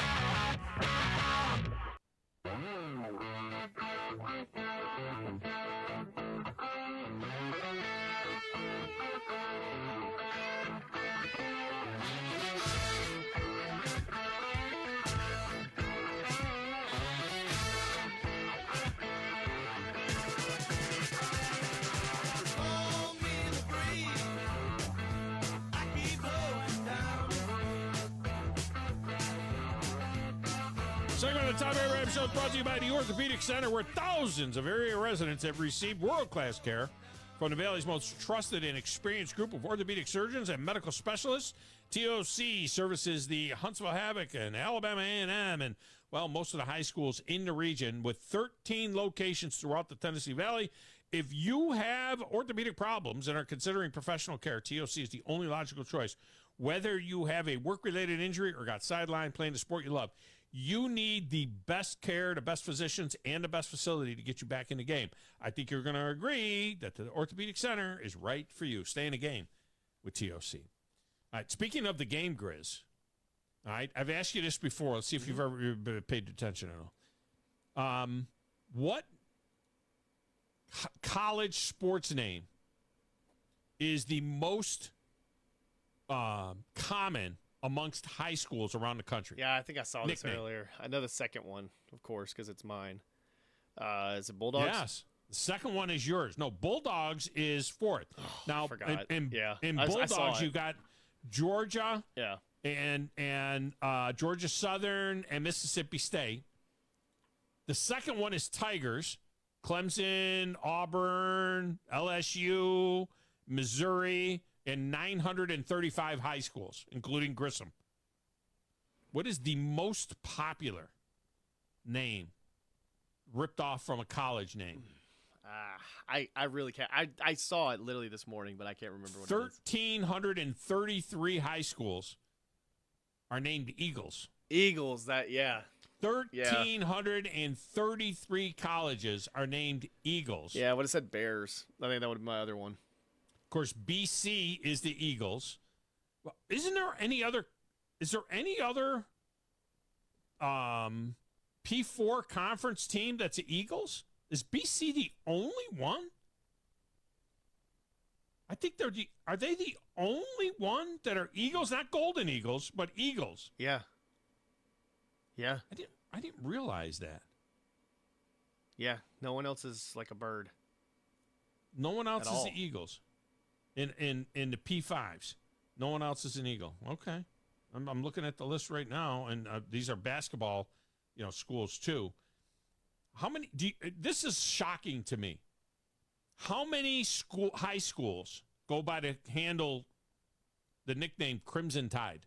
Segment of the Tom Abraham Show is brought to you by the Orthopedic Center, where thousands of area residents have received world-class care from the Valley's most trusted and experienced group of orthopedic surgeons and medical specialists. TOC services the Huntsville Havoc and Alabama A&M and, well, most of the high schools in the region with 13 locations throughout the Tennessee Valley. If you have orthopedic problems and are considering professional care, TOC is the only logical choice. Whether you have a work-related injury or got sidelined playing the sport you love, you need the best care, the best physicians, and the best facility to get you back in the game. I think you're going to agree that the Orthopedic Center is right for you. Stay in the game with TOC. All right, speaking of the game, Grizz, all right, I've asked you this before. Let's see if you've ever paid attention at all. What college sports name is the most common amongst high schools around the country? Yeah, I think I saw this Nickname. earlier. I know the second one, of course, because it's mine. Is it Bulldogs? Yes. The second one is yours. No, Bulldogs is fourth. Now, forgot. in I saw Bulldogs, it. you got Georgia, Yeah. and Georgia Southern and Mississippi State. The second one is Tigers, Clemson, Auburn, LSU, Missouri, and 935 high schools, including Grissom. What is the most popular name ripped off from a college name? I really can't. I saw it literally this morning, but I can't remember what it is. 1,333 high schools are named Eagles. Eagles, that, yeah. 1,333 colleges are named Eagles. Yeah, I would have said Bears. I think that would be my other one. Of course, BC is the Eagles. Well, is there any other P4 conference team that's the Eagles? Is BC the only one? I think are they the only one that are Eagles? Not Golden Eagles, but Eagles. Yeah. Yeah. I didn't realize that. Yeah. No one else is like a bird. No one else At is all. the Eagles in the P5s. No one else is an Eagle. Okay. I'm looking at the list right now, and these are basketball, schools too. How many? This is shocking to me. How many high schools go by to handle the nickname Crimson Tide?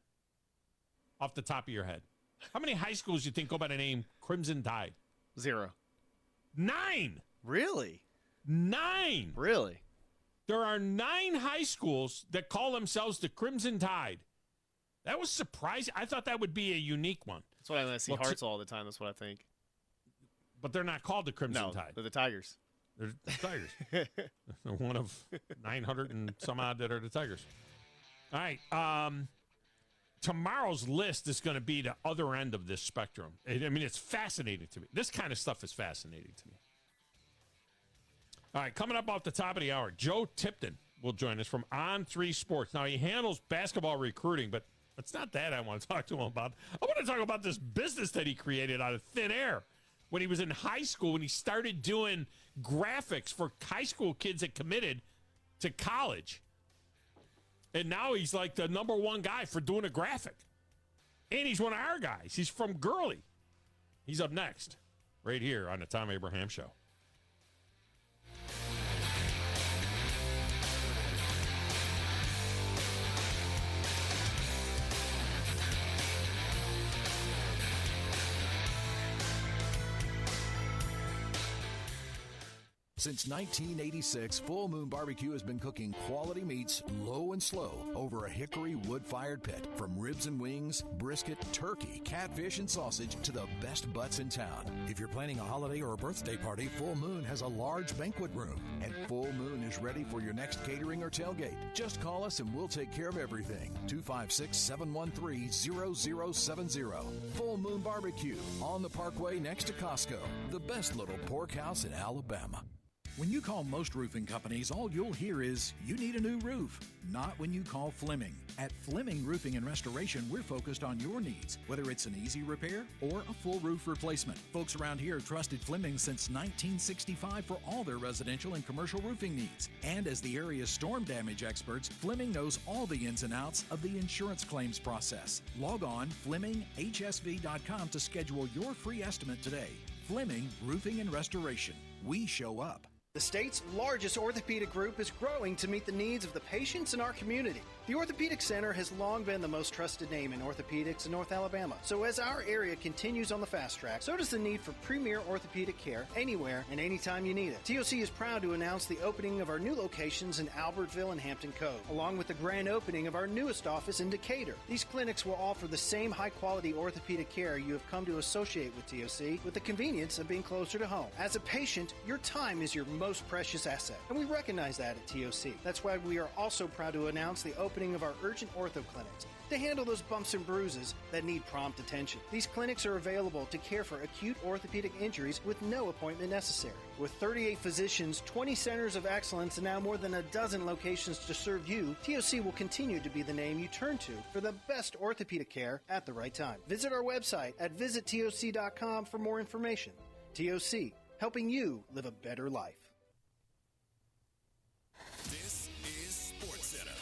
Off the top of your head, how many high schools do you think go by the name Crimson Tide? 0. 9. Really? 9. Really? There are 9 high schools that call themselves the Crimson Tide. That was surprising. I thought that would be a unique one. That's what I see Hearts all the time. That's what I think. But they're not called the Crimson Tide. They're the Tigers. They're the Tigers. They're one of 900 and some odd that are the Tigers. All right. Tomorrow's list is going to be the other end of this spectrum. I mean, it's fascinating to me. This kind of stuff is fascinating to me. All right, coming up off the top of the hour, Joe Tipton will join us from On3 Sports. Now, he handles basketball recruiting, but it's not that I want to talk to him about. I want to talk about this business that he created out of thin air when he was in high school, when he started doing graphics for high school kids that committed to college. And now he's like the number one guy for doing a graphic. And he's one of our guys. He's from Gurley. He's up next, right here on the Thom Abraham Show. Since 1986, Full Moon Barbecue has been cooking quality meats low and slow over a hickory wood-fired pit. From ribs and wings, brisket, turkey, catfish, and sausage to the best butts in town. If you're planning a holiday or a birthday party, Full Moon has a large banquet room. And Full Moon is ready for your next catering or tailgate. Just call us and we'll take care of everything. 256-713-0070. Full Moon Barbecue on the Parkway next to Costco. The best little pork house in Alabama. When you call most roofing companies, all you'll hear is, you need a new roof. Not when you call Fleming. At Fleming Roofing and Restoration, we're focused on your needs, whether it's an easy repair or a full roof replacement. Folks around here have trusted Fleming since 1965 for all their residential and commercial roofing needs. And as the area's storm damage experts, Fleming knows all the ins and outs of the insurance claims process. Log on FlemingHSV.com to schedule your free estimate today. Fleming Roofing and Restoration. We show up. The state's largest orthopedic group is growing to meet the needs of the patients in our community. The Orthopedic Center has long been the most trusted name in orthopedics in North Alabama. So as our area continues on the fast track, so does the need for premier orthopedic care anywhere and anytime you need it. TOC is proud to announce the opening of our new locations in Albertville and Hampton Cove, along with the grand opening of our newest office in Decatur. These clinics will offer the same high-quality orthopedic care you have come to associate with TOC, with the convenience of being closer to home. As a patient, your time is your most precious asset, and we recognize that at TOC. That's why we are also proud to announce the opening of our urgent ortho clinics to handle those bumps and bruises that need prompt attention. These clinics are available to care for acute orthopedic injuries with no appointment necessary. With 38 physicians, 20 centers of excellence, and now more than a dozen locations to serve you, TOC will continue to be the name you turn to for the best orthopedic care at the right time. Visit our website at visittoc.com for more information. TOC, helping you live a better life. This is SportsCenter.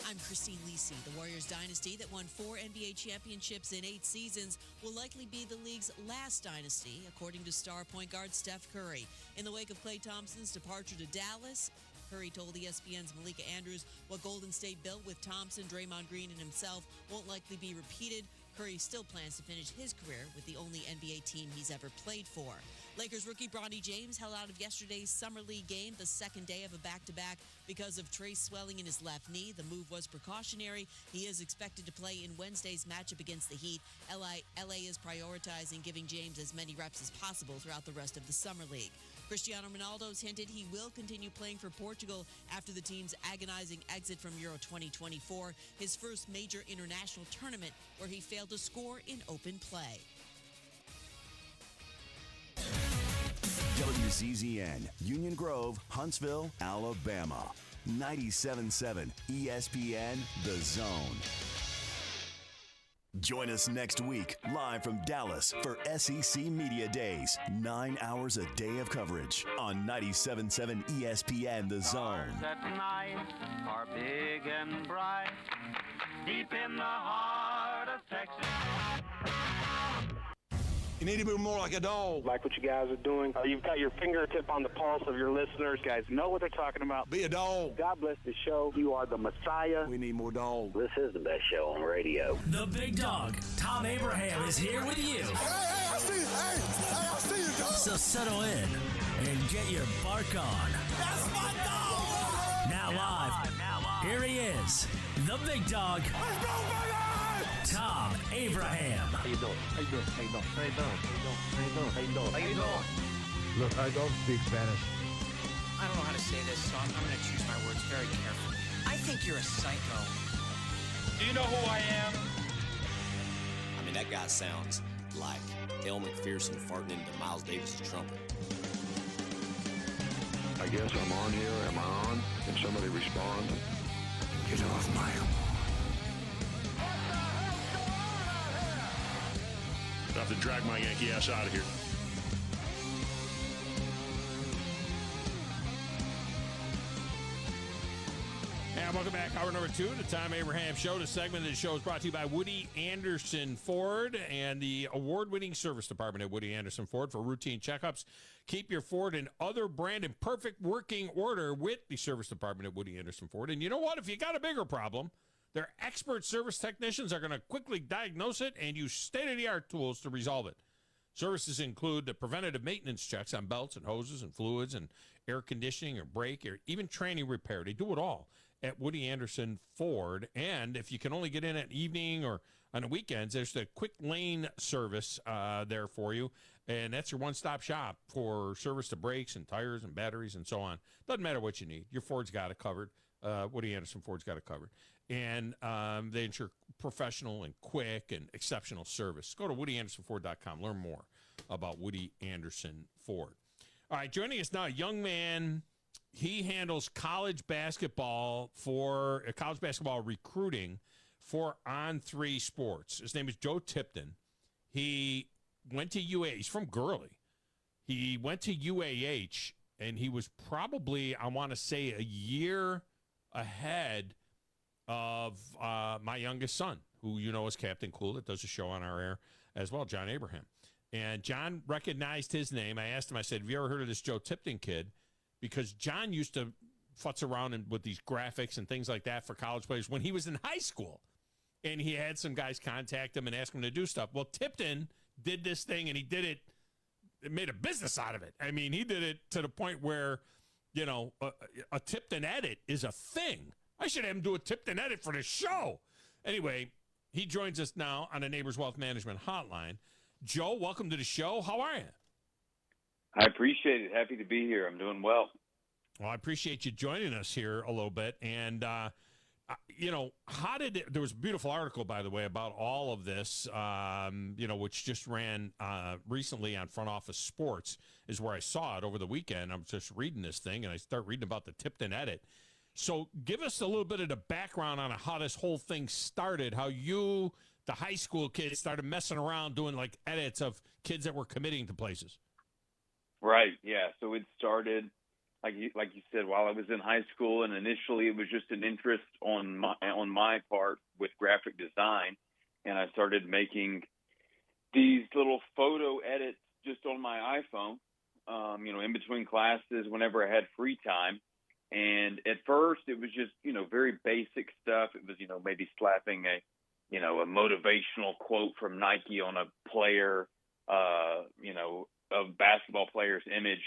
I'm Christine Lisi. The Warriors dynasty that won 4 NBA championships in 8 seasons will likely be the league's last dynasty, according to star point guard Steph Curry. In the wake of Klay Thompson's departure to Dallas, Curry told ESPN's Malika Andrews what Golden State built with Thompson, Draymond Green, and himself won't likely be repeated. Curry still plans to finish his career with the only NBA team he's ever played for. Lakers rookie Bronny James held out of yesterday's Summer League game, the second day of a back-to-back, because of trace swelling in his left knee. The move was precautionary. He is expected to play in Wednesday's matchup against the Heat. LA is prioritizing giving James as many reps as possible throughout the rest of the Summer League. Cristiano Ronaldo's hinted he will continue playing for Portugal after the team's agonizing exit from Euro 2024, his first major international tournament where he failed to score in open play. WZZN, Union Grove, Huntsville, Alabama. 97.7 ESPN, The Zone. Join us next week, live from Dallas, for SEC Media Days. 9 hours a day of coverage on 97.7 ESPN The Zone. Stars at night are big and bright, deep in the heart of Texas. You need to be more like a dog. Like what you guys are doing. You've got your fingertip on the pulse of your listeners. You guys know what they're talking about. Be a dog. God bless the show. You are the Messiah. We need more dogs. This is the best show on radio. The big dog, Thom Abraham, is here with you. Hey, I see you. I see you, dog. So settle in and get your bark on. That's my dog. Now live, here he is, the big dog, Thom Abraham. How you doing? How you doing? How you doing? How you doing? How you doing? How you doing? How you doing? Look, I don't speak Spanish. I don't know how to say this, so I'm going to choose my words very carefully. I think you're a psycho. Do you know who I am? I mean, that guy sounds like El McPherson farting into Miles Davis' trumpet. I guess I'm on here. Am I on? Can somebody respond? Get off my lawn. I have to drag my Yankee ass out of here. And welcome back. Hour number 2, the Thom Abraham Show. The segment of the show is brought to you by Woody Anderson Ford and the award-winning service department at Woody Anderson Ford for routine checkups. Keep your Ford and other brand in perfect working order with the service department at Woody Anderson Ford. And you know what? If you got a bigger problem, their expert service technicians are going to quickly diagnose it and use state-of-the-art tools to resolve it. Services include the preventative maintenance checks on belts and hoses and fluids and air conditioning or brake or even tranny repair. They do it all at Woody Anderson Ford. And if you can only get in at evening or on the weekends, there's the quick lane service there for you. And that's your one-stop shop for service to brakes and tires and batteries and so on. Doesn't matter what you need. Your Ford's got it covered. Woody Anderson Ford's got it covered. And they ensure professional and quick and exceptional service. Go to WoodyAndersonFord.com. Learn more about Woody Anderson Ford. All right, joining us now, a young man. He handles college basketball recruiting for On3 Sports. His name is Joe Tipton. He went to UA. He's from Gurley. He went to UAH, and he was probably, I want to say, a year ahead of my youngest son, who you know is Captain Cool, that does a show on our air as well, John Abraham. And John recognized his name. I asked him, I said, have you ever heard of this Joe Tipton kid? Because John used to futz around with these graphics and things like that for college players when he was in high school. And he had some guys contact him and ask him to do stuff. Well, Tipton did this thing, and he did it. It made a business out of it. I mean, he did it to the point where, you know, a Tipton edit is a thing. I should have him do a Tipton edit for the show. Anyway, he joins us now on the Neighbors Wealth Management Hotline. Joe, welcome to the show. How are you? I appreciate it. Happy to be here. I'm doing well. Well, I appreciate you joining us here a little bit. And, you know, how did it, there was a beautiful article, by the way, about all of this, you know, which just ran recently on Front Office Sports is where I saw it over the weekend. I'm just reading this thing, and I start reading about the Tipton edit. So give us a little bit of the background on how this whole thing started, how you, the high school kids, started messing around doing, like, edits of kids that were committing to places. Right, yeah. So it started, like you said, while I was in high school, and initially it was just an interest on my part with graphic design, and I started making these little photo edits just on my iPhone, you know, in between classes whenever I had free time. And at first it was just, you know, very basic stuff. It was, you know, maybe slapping a motivational quote from Nike on a player, you know, a basketball player's image.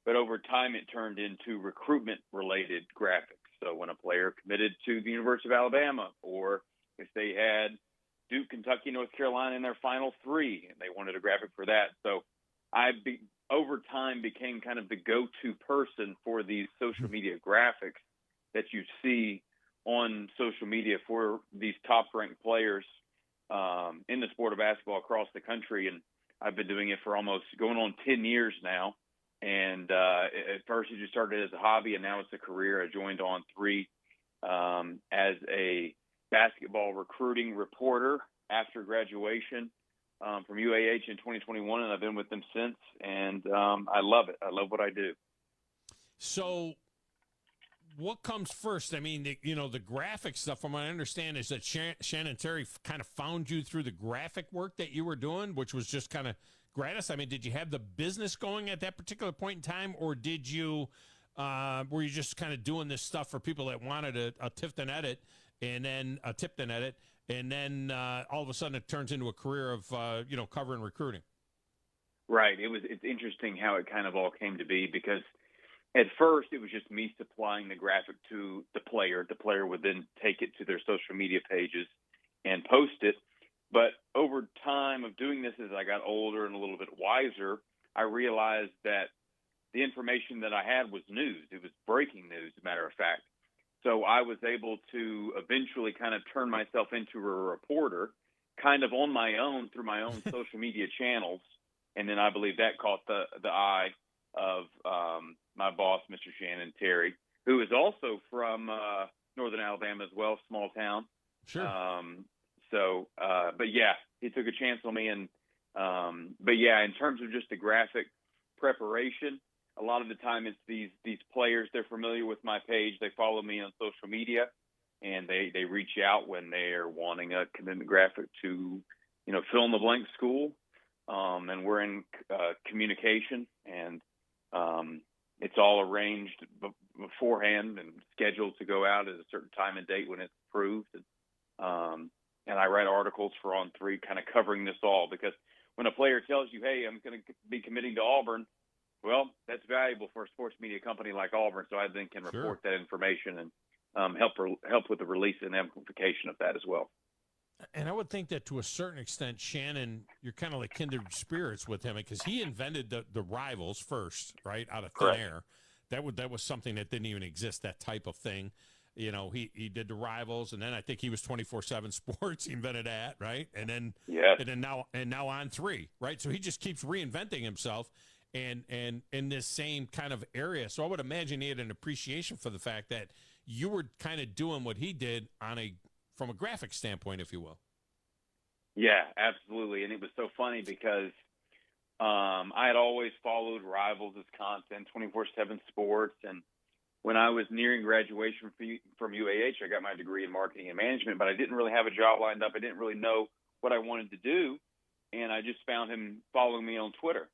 But over time, it turned into recruitment-related graphics. So when a player committed to the University of Alabama, or if they had Duke, Kentucky, North Carolina in their final three, and they wanted a graphic for that. So over time, became kind of the go-to person for these social media graphics that you see on social media for these top-ranked players in the sport of basketball across the country. And I've been doing it for almost going on 10 years now. And at first it just started as a hobby, and now it's a career. I joined On3 as a basketball recruiting reporter after graduation from UAH in 2021, and I've been with them since. And I love it. I love what I do. So what comes first? I mean, the graphic stuff, from what I understand, is that Shannon Terry kind of found you through the graphic work that you were doing, which was just kind of gratis. I mean, did you have the business going at that particular point in time, or did you were you just kind of doing this stuff for people that wanted a Tipton edit, and then all of a sudden it turns into a career of covering recruiting? Right. It's interesting how it kind of all came to be, because at first it was just me supplying the graphic to the player. The player would then take it to their social media pages and post it. But over time of doing this, as I got older and a little bit wiser, I realized that the information that I had was news. It was breaking news, as a matter of fact. So I was able to eventually kind of turn myself into a reporter, kind of on my own through my own social media channels. And then I believe that caught the eye of my boss, Mr. Shannon Terry, who is also from Northern Alabama as well, small town. Sure. But yeah, he took a chance on me. And but yeah, in terms of just the graphic preparation, a lot of the time it's these players. They're familiar with my page. They follow me on social media, and they reach out when they're wanting a commitment graphic to, fill in the blank school. And we're in communication, and it's all arranged beforehand and scheduled to go out at a certain time and date when it's approved. And I write articles for On3 kind of covering this all, because when a player tells you, hey, I'm going to be committing to Auburn, well, that's valuable for a sports media company like Auburn. So I then can report that information and help with the release and amplification of that as well. And I would think that to a certain extent, Shannon, you're kind of like kindred spirits with him, because he invented the rivals first, right, out of thin air. That was something that didn't even exist, that type of thing. He did the rivals, and then I think he was 24/7 Sports. He invented that, right? And then now On3, right? So he just keeps reinventing himself, and in this same kind of area. So I would imagine he had an appreciation for the fact that you were kind of doing what he did from a graphic standpoint, if you will. Yeah, absolutely. And it was so funny because I had always followed Rivals' content, 24/7 Sports. And when I was nearing graduation from UAH, I got my degree in marketing and management, but I didn't really have a job lined up. I didn't really know what I wanted to do. And I just found him following me on Twitter.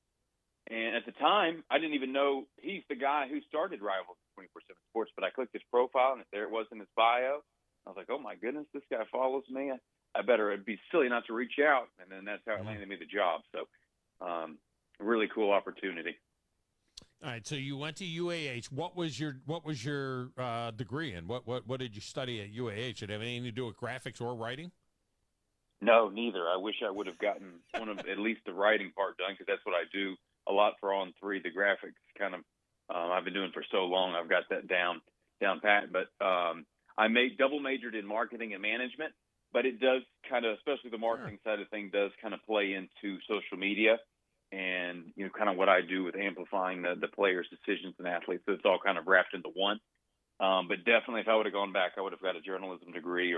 And at the time, I didn't even know he's the guy who started Rivals 24/7 Sports, but I clicked his profile, and there it was in his bio. I was like, oh, my goodness, this guy follows me. I better, it'd be silly not to reach out. And then that's how it landed me the job. So really cool opportunity. All right. So you went to UAH. What was your degree in? What did you study at UAH? Did it have anything to do with graphics or writing? No, neither. I wish I would have gotten one of at least the writing part done, because that's what I do a lot for On3. The graphics kind of I've been doing for so long. I've got that down pat. But I double majored in marketing and management, but it does kind of, especially the marketing side of things, does kind of play into social media and, kind of what I do with amplifying the players' decisions and athletes. So it's all kind of wrapped into one. But definitely if I would have gone back, I would have got a journalism degree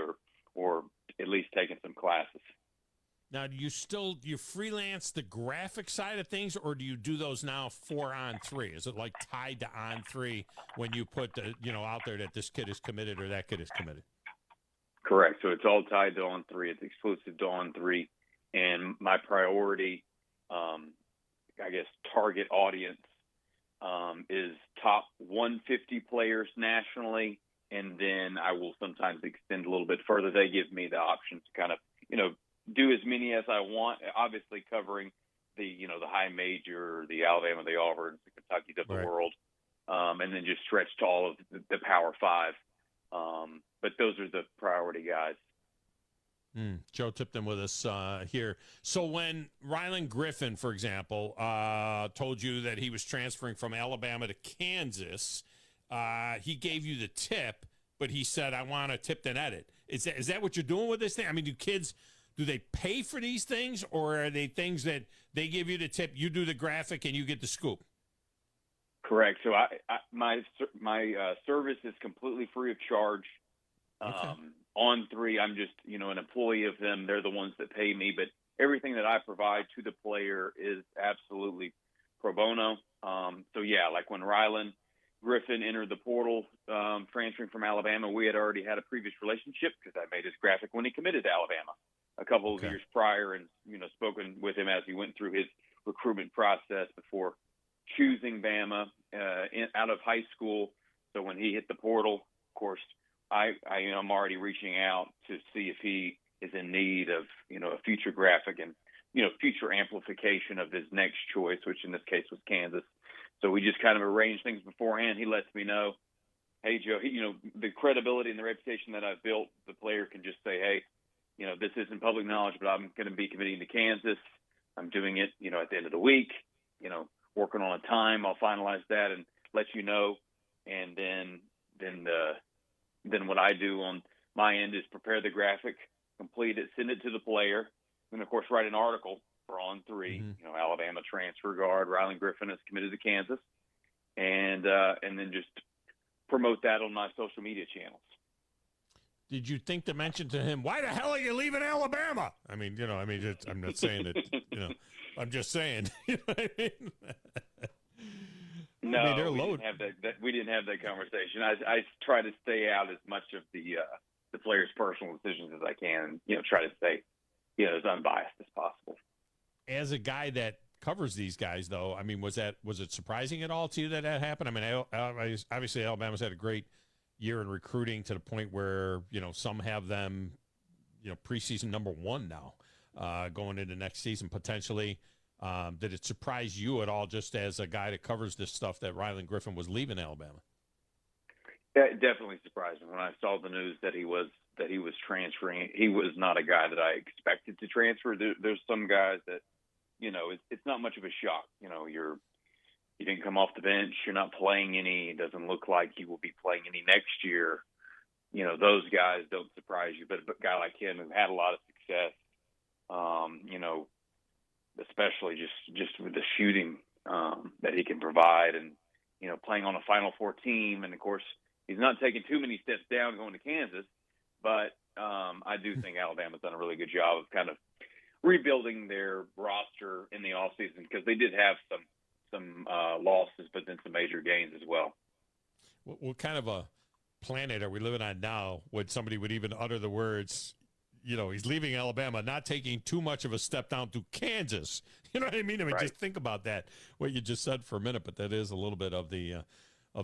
or at least taken some classes. Now, do you freelance the graphic side of things, or do you do those now for On3? Is it like tied to On3 when you put out there that this kid is committed or that kid is committed? Correct. So it's all tied to On3. It's exclusive to On3, and my priority, target audience is top 150 players nationally, and then I will sometimes extend a little bit further. They give me the option to kind of do as many as I want, obviously covering the high major, the Alabama, the Auburn, the Kentucky of the world, and then just stretch to all of the Power Five. But those are the priority guys. Joe Tipton with us here. So when Rylan Griffin, for example, told you that he was transferring from Alabama to Kansas, he gave you the tip, but he said, I want a Tipton edit. Is that what you're doing with this thing? I mean, do they pay for these things, or are they things that they give you the tip, you do the graphic, and you get the scoop? Correct. So my service is completely free of charge. On3, I'm just, an employee of them. They're the ones that pay me, but everything that I provide to the player is absolutely pro bono. So yeah, like when Rylan Griffin entered the portal, transferring from Alabama, we had already had a previous relationship because I made his graphic when he committed to Alabama a couple of years prior, and spoken with him as he went through his recruitment process before choosing Bama out of high school. So when he hit the portal, of course, I'm already reaching out to see if he is in need of a future graphic and future amplification of his next choice, which in this case was Kansas. So we just kind of arrange things beforehand. He lets me know, hey, Joe, the credibility and the reputation that I've built, the player can just say, hey, this isn't public knowledge, but I'm going to be committing to Kansas. I'm doing it, at the end of the week, working on a time. I'll finalize that and let you know. And then what I do on my end is prepare the graphic, complete it, send it to the player, and of course write an article for On3. Alabama transfer guard Rylan Griffin is committed to Kansas, and then just promote that on my social media channels. Did you think to mention to him, why the hell are you leaving Alabama? I'm not saying that, I'm just saying. You know what I mean? No, we didn't have that conversation. I try to stay out as much of the player's personal decisions as I can, and try to stay, as unbiased as possible. As a guy that covers these guys, though, was it surprising at all to you that happened? Obviously Alabama's had a great year in recruiting to the point where some have them, preseason number 1 now, going into next season potentially. Did it surprise you at all, just as a guy that covers this stuff, that Rylan Griffin was leaving Alabama? Yeah, it definitely surprised me when I saw the news that he was transferring. He was not a guy that I expected to transfer. There's some guys that, it's not much of a shock. You didn't come off the bench. You're not playing any. It doesn't look like you will be playing any next year. Those guys don't surprise you. But a guy like him who had a lot of success, especially just with the shooting that he can provide, and playing on a Final Four team, and of course he's not taking too many steps down going to Kansas, but I do think Alabama's done a really good job of kind of rebuilding their roster in the offseason, because they did have some losses, but then some major gains as well. What kind of a planet are we living on now when somebody would even utter the words, he's leaving Alabama, not taking too much of a step down to Kansas? You know what I mean? Right. Just think about that, what you just said for a minute, but that is a little bit of the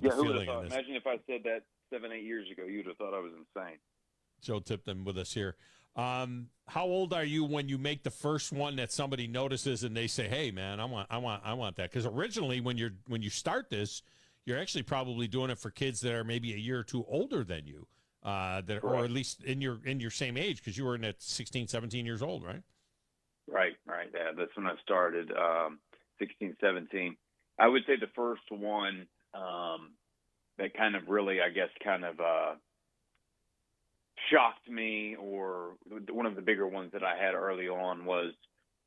feeling in this. Imagine if I said that 7-8 years ago, you'd have thought I was insane. Joe Tipton with us here. How old are you when you make the first one that somebody notices and they say, hey man, I want that? Because originally when you start this, you're actually probably doing it for kids that are maybe a year or two older than you. Or at least in your same age, because you were in at 16, 17 years old, right? Right. Yeah, that's when I started, 16, 17. I would say the first one that kind of really, I guess, shocked me, or one of the bigger ones that I had early on, was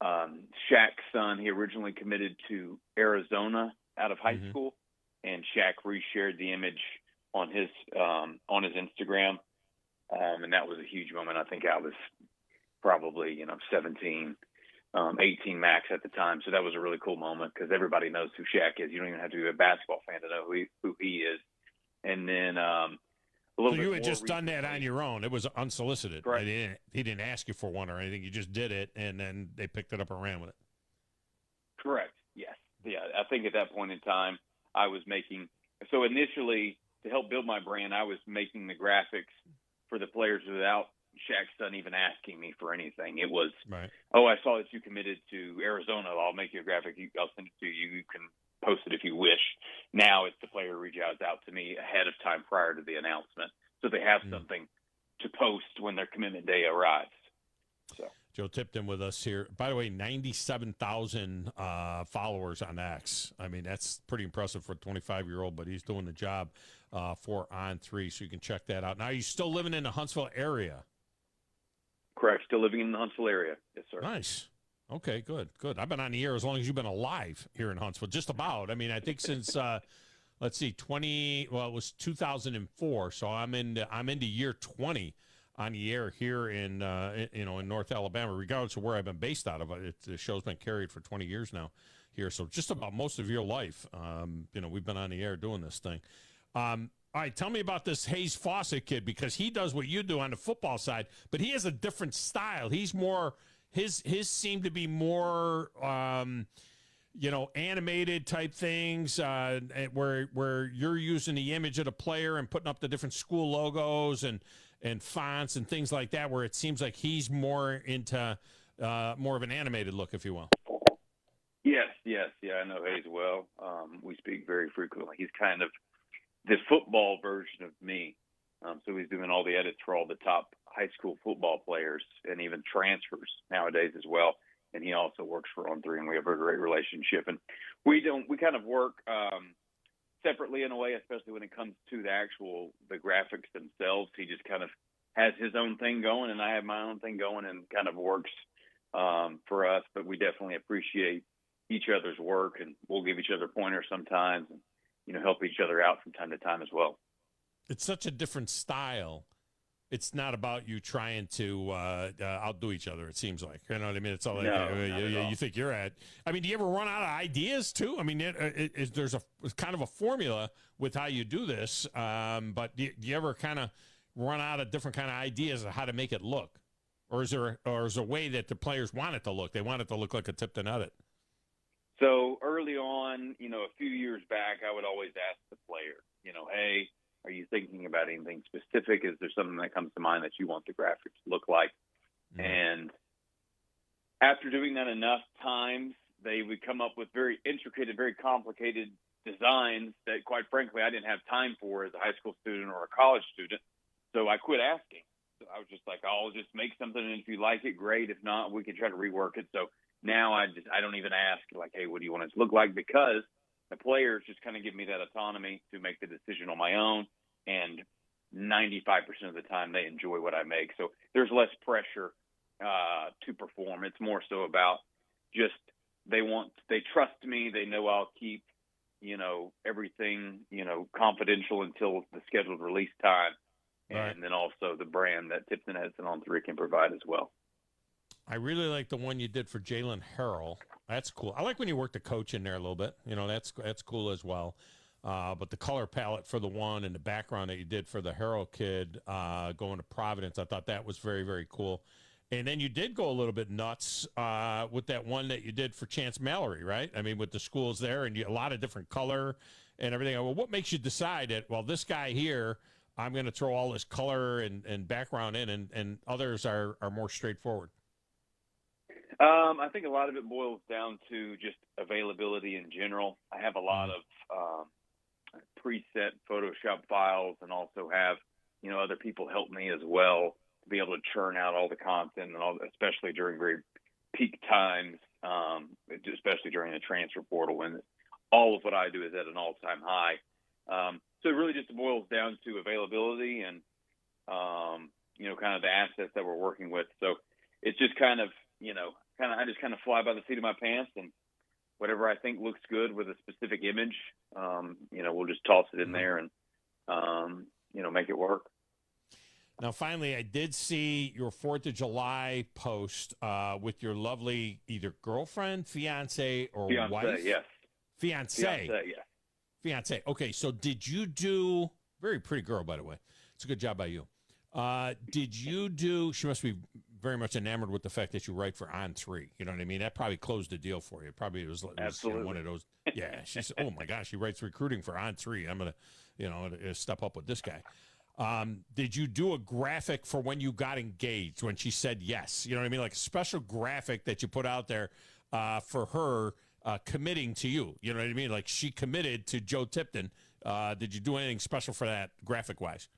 Shaq's son. He originally committed to Arizona out of high school, and Shaq reshared the image on his Instagram, and that was a huge moment. I think I was probably 17, 18 max at the time, so that was a really cool moment, because everybody knows who Shaq is. You don't even have to be a basketball fan to know who he is. And then so you had just done that on your own. It was unsolicited. Right. He didn't ask you for one or anything. You just did it, and then they picked it up and ran with it. Correct. Yes. Yeah. I think at that point in time, I was making – so initially, to help build my brand, I was making the graphics for the players without Shaq's son even asking me for anything. It was, right. Oh, I saw that you committed to Arizona. I'll make you a graphic. I'll send it to you. You can post it if you wish. Now it's the player reaches out to me ahead of time prior to the announcement, so they have something to post when their commitment day arrives. So Joe Tipton with us here. By the way, 97,000 followers on X. That's pretty impressive for a 25-year-old, but he's doing the job for On3, so you can check that out. Now, are you still living in the Huntsville area? Correct. Still living in the Huntsville area. Yes, sir. Nice. Okay, good. I've been on the air as long as you've been alive here in Huntsville, just about. I think since, let's see, it was 2004, so I'm into year 20 on the air here in in North Alabama, regardless of where I've been based out of. The show's been carried for 20 years now here, so just about most of your life, we've been on the air doing this thing. All right, tell me about this Hayes Fawcett kid, because he does what you do on the football side, but he has a different style. He's more his seem to be more animated type things, where you're using the image of the player and putting up the different school logos and fonts and things like that, where it seems like he's more into more of an animated look, if you will. Yes. Yeah, I know Hayes well. We speak very frequently. He's kind of the football version of me. So he's doing all the edits for all the top high school football players and even transfers nowadays as well. And he also works for On3, and we have a great relationship. And we kind of work separately in a way, especially when it comes to the graphics themselves. He just kind of has his own thing going, and I have my own thing going, and kind of works for us. But we definitely appreciate each other's work, and we'll give each other pointers sometimes, and help each other out from time to time as well. It's such a different style. It's not about you trying to outdo each other, it seems like. You know what I mean? It's all like, you think you're at. I mean, do you ever run out of ideas, too? I mean, there's kind of a formula with how you do this, but do you ever kind of run out of different kind of ideas of how to make it look? Or is there a way that the players want it to look? They want it to look like a Tipton edit. So early on, a few years back, I would always ask the player, hey, are you thinking about anything specific? Is there something that comes to mind that you want the graphics to look like? Mm-hmm. And after doing that enough times, they would come up with very intricate and very complicated designs that, quite frankly, I didn't have time for as a high school student or a college student. So I quit asking. So I was just like, I'll just make something, and if you like it, great. If not, we can try to rework it. So now I don't even ask, like, hey, what do you want it to look like? Because the players just kind of give me that autonomy to make the decision on my own. And 95% of the time they enjoy what I make. So there's less pressure to perform. It's more so about just they trust me. They know I'll keep, everything, confidential until the scheduled release time. Right. And then also the brand that Tipton has and On3 can provide as well. I really like the one you did for Jalen Harrell. That's cool. I like when you work the coach in there a little bit. That's cool as well. But the color palette for the one and the background that you did for the Harrell kid going to Providence, I thought that was very, very cool. And then you did go a little bit nuts with that one that you did for Chance Mallory, right? I mean, with the schools there and a lot of different color and everything. Well, what makes you decide that, well, this guy here, I'm going to throw all this color and background in, and others are more straightforward? I think a lot of it boils down to just availability in general. I have a lot of preset Photoshop files, and also have, other people help me as well to be able to churn out all the content, and especially during very peak times, especially during the transfer portal when all of what I do is at an all-time high. So it really just boils down to availability and, kind of the assets that we're working with. So it's just kind of, I just kind of fly by the seat of my pants, and whatever I think looks good with a specific image, we'll just toss it in there and, make it work. Now, finally, I did see your 4th of July post with your lovely either girlfriend, fiance, or wife. Yes. Fiance. Yes. Fiance. Okay, so did you do – very pretty girl, by the way. It's a good job by you. Did you do – she must be very much enamored with the fact that you write for On3. You know what I mean? That probably closed the deal for you. Probably it was one of those. Yeah, she said, oh, my gosh, she writes recruiting for On3. I'm going to, step up with this guy. Did you do a graphic for when you got engaged, when she said yes? You know what I mean? Like a special graphic that you put out there for her committing to you. You know what I mean? Like she committed to Joe Tipton. Did you do anything special for that graphic-wise?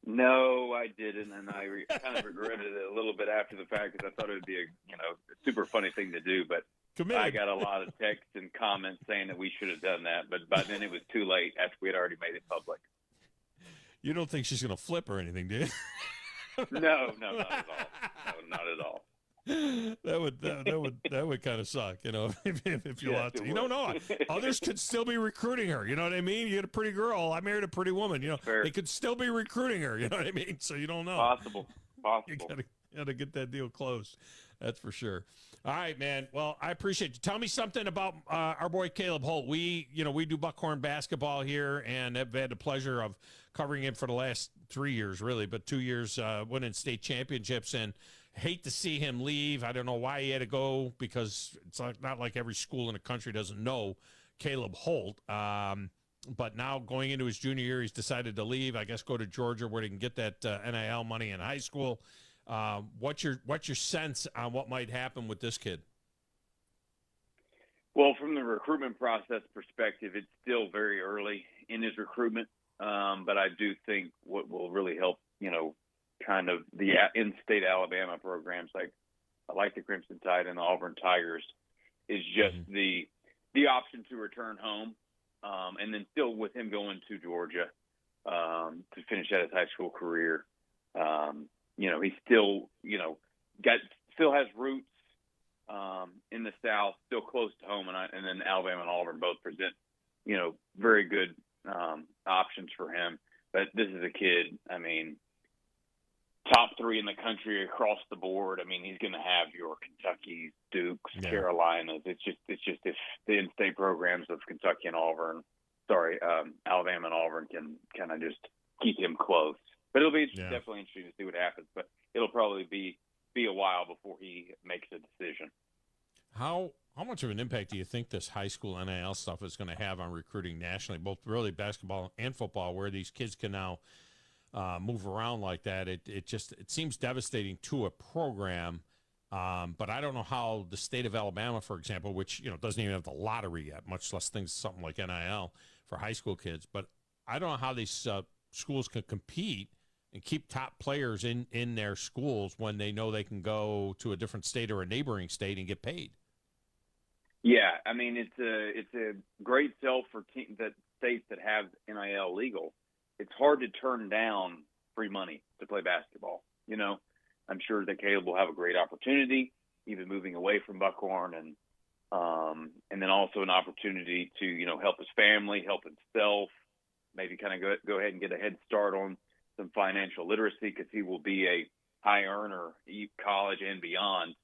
No, I didn't, and I kind of regretted it a little bit after the fact because I thought it would be a super funny thing to do. But I got a lot of texts and comments saying that we should have done that, but by then it was too late after we had already made it public. You don't think she's going to flip or anything, do you? No, not at all. No, not at all. That would kind of suck, if you lost. You don't know. Others could still be recruiting her. You know what I mean? You get a pretty girl. I married a pretty woman. They could still be recruiting her. You know what I mean? So you don't know. Possible. You gotta get that deal closed. That's for sure. All right, man. Well, I appreciate you. Tell me something about our boy Caleb Holt. We do Buckhorn basketball here, and have had the pleasure of covering him for the last 3 years, really, but 2 years winning state championships. And hate to see him leave. I don't know why he had to go, because it's not like every school in the country doesn't know Caleb Holt. But now going into his junior year, he's decided to leave. I guess go to Georgia where he can get that NIL money in high school. What's your sense on what might happen with this kid? Well, from the recruitment process perspective, it's still very early in his recruitment. But I do think what will really help, kind of the in-state Alabama programs like the Crimson Tide and the Auburn Tigers is just the option to return home. And then still with him going to Georgia to finish out his high school career, he still, still has roots in the South, still close to home, and then Alabama and Auburn both present, very good options for him. But this is a kid, top 3 in the country across the board. He's going to have your Kentuckys, Dukes, Carolinas. It's just if the in-state programs of Kentucky and Alabama and Auburn can kind of just keep him close. But it'll be definitely interesting to see what happens. But it'll probably be a while before he makes a decision. How much of an impact do you think this high school NIL stuff is going to have on recruiting nationally, both really basketball and football, where these kids can now move around like that? It seems devastating to a program, but I don't know how the state of Alabama, for example, which doesn't even have the lottery yet, much less something like NIL for high school kids. But I don't know how these schools can compete and keep top players in their schools when they know they can go to a different state or a neighboring state and get paid. Yeah, it's a great sell for states that have NIL legal. It's hard to turn down free money to play basketball. I'm sure that Caleb will have a great opportunity, even moving away from Buckhorn, and then also an opportunity to help his family, help himself, maybe kind of go ahead and get a head start on some financial literacy, because he will be a high earner, college and beyond.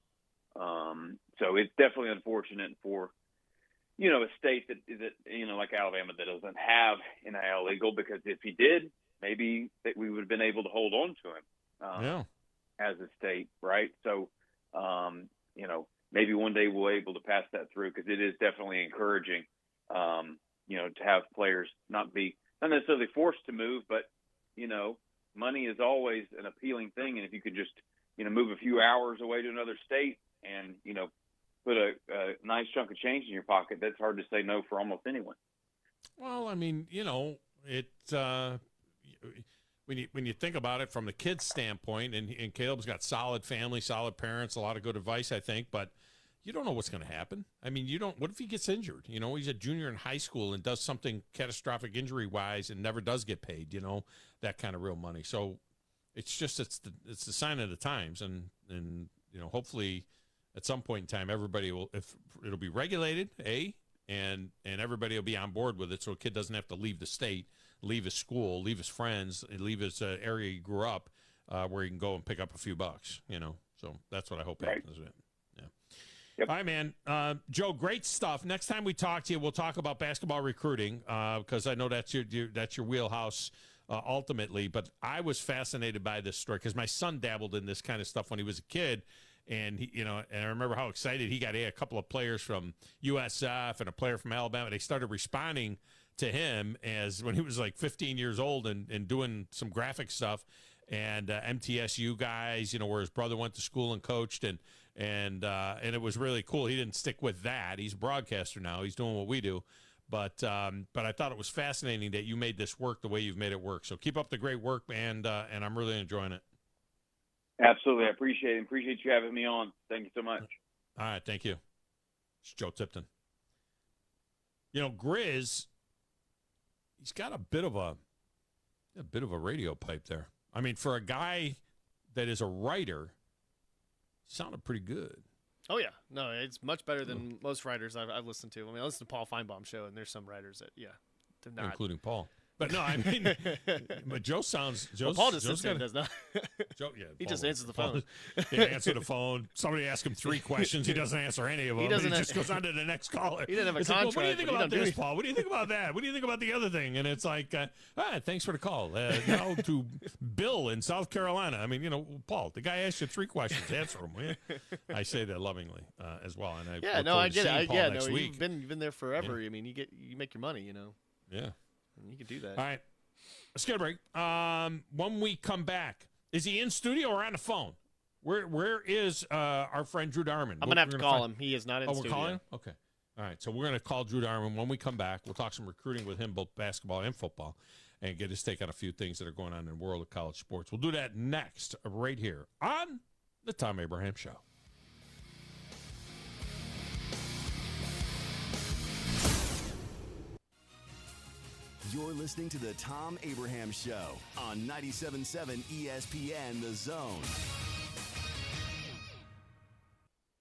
So it's definitely unfortunate for, a state that like Alabama, that doesn't have NIL legal, because if he did, maybe that we would have been able to hold on to him as a state, right? So, maybe one day we'll be able to pass that through, because it is definitely encouraging, to have players not necessarily forced to move, but, money is always an appealing thing. And if you could just, move a few hours away to another state and, put a nice chunk of change in your pocket, that's hard to say no for almost anyone. Well, when you think about it from the kid's standpoint, and Caleb's got solid family, solid parents, a lot of good advice, I think, but you don't know what's going to happen. What if he gets injured? He's a junior in high school and does something catastrophic injury-wise and never does get paid, that kind of real money. So it's the sign of the times, and hopefully at some point in time, everybody it'll be regulated, and everybody will be on board with it, so a kid doesn't have to leave the state, leave his school, leave his friends, leave his area he grew up, where he can go and pick up a few bucks, So that's what I hope happens. Yeah. Yep. All right, man. Joe, great stuff. Next time we talk to you, we'll talk about basketball recruiting, because I know that's your wheelhouse ultimately. But I was fascinated by this story because my son dabbled in this kind of stuff when he was a kid. And and I remember how excited he got. A couple of players from USF and a player from Alabama. They started responding to him as when he was like 15 years old and doing some graphic stuff. And MTSU guys, where his brother went to school and coached, and it was really cool. He didn't stick with that. He's a broadcaster now. He's doing what we do. But I thought it was fascinating that you made this work the way you've made it work. So keep up the great work, and I'm really enjoying it. Absolutely. I appreciate it. Appreciate you having me on. Thank you so much. All right. Thank you. It's Joe Tipton. Grizz, he's got a bit of a radio pipe there. For a guy that is a writer, sounded pretty good. Oh, yeah. No, it's much better than most writers I've listened to. I mean, I listen to Paul Feinbaum's show, and there's some writers that, they're not. Including Paul. But no, I mean, but Joe sounds. Paul just sits there and does not. Joe, he just answers the phone. He answers the phone. Somebody asks him 3 questions. He doesn't answer any of them. He just goes on to the next caller. He doesn't have a contract. contract. What do you think about this, Paul? What do you think about that? What do you think about the other thing? And it's like, thanks for the call. Now to Bill in South Carolina. I mean, Paul, the guy asked you 3 questions. Answer them, will you? I say that lovingly as well. And I I get it. Next week. You've been there forever. Yeah. I mean, you make your money. Yeah. And you can do that. All right. Let's get a break. When we come back, is he in studio or on the phone? Where is our friend Drew Darman? I'm going to have to call him. He is not in studio. Oh, we're calling him? Okay. All right. So we're going to call Drew Darman. When we come back, we'll talk some recruiting with him, both basketball and football, and get his take on a few things that are going on in the world of college sports. We'll do that next, right here on the Thom Abraham Show. You're listening to the Thom Abraham Show on 97.7 ESPN The Zone.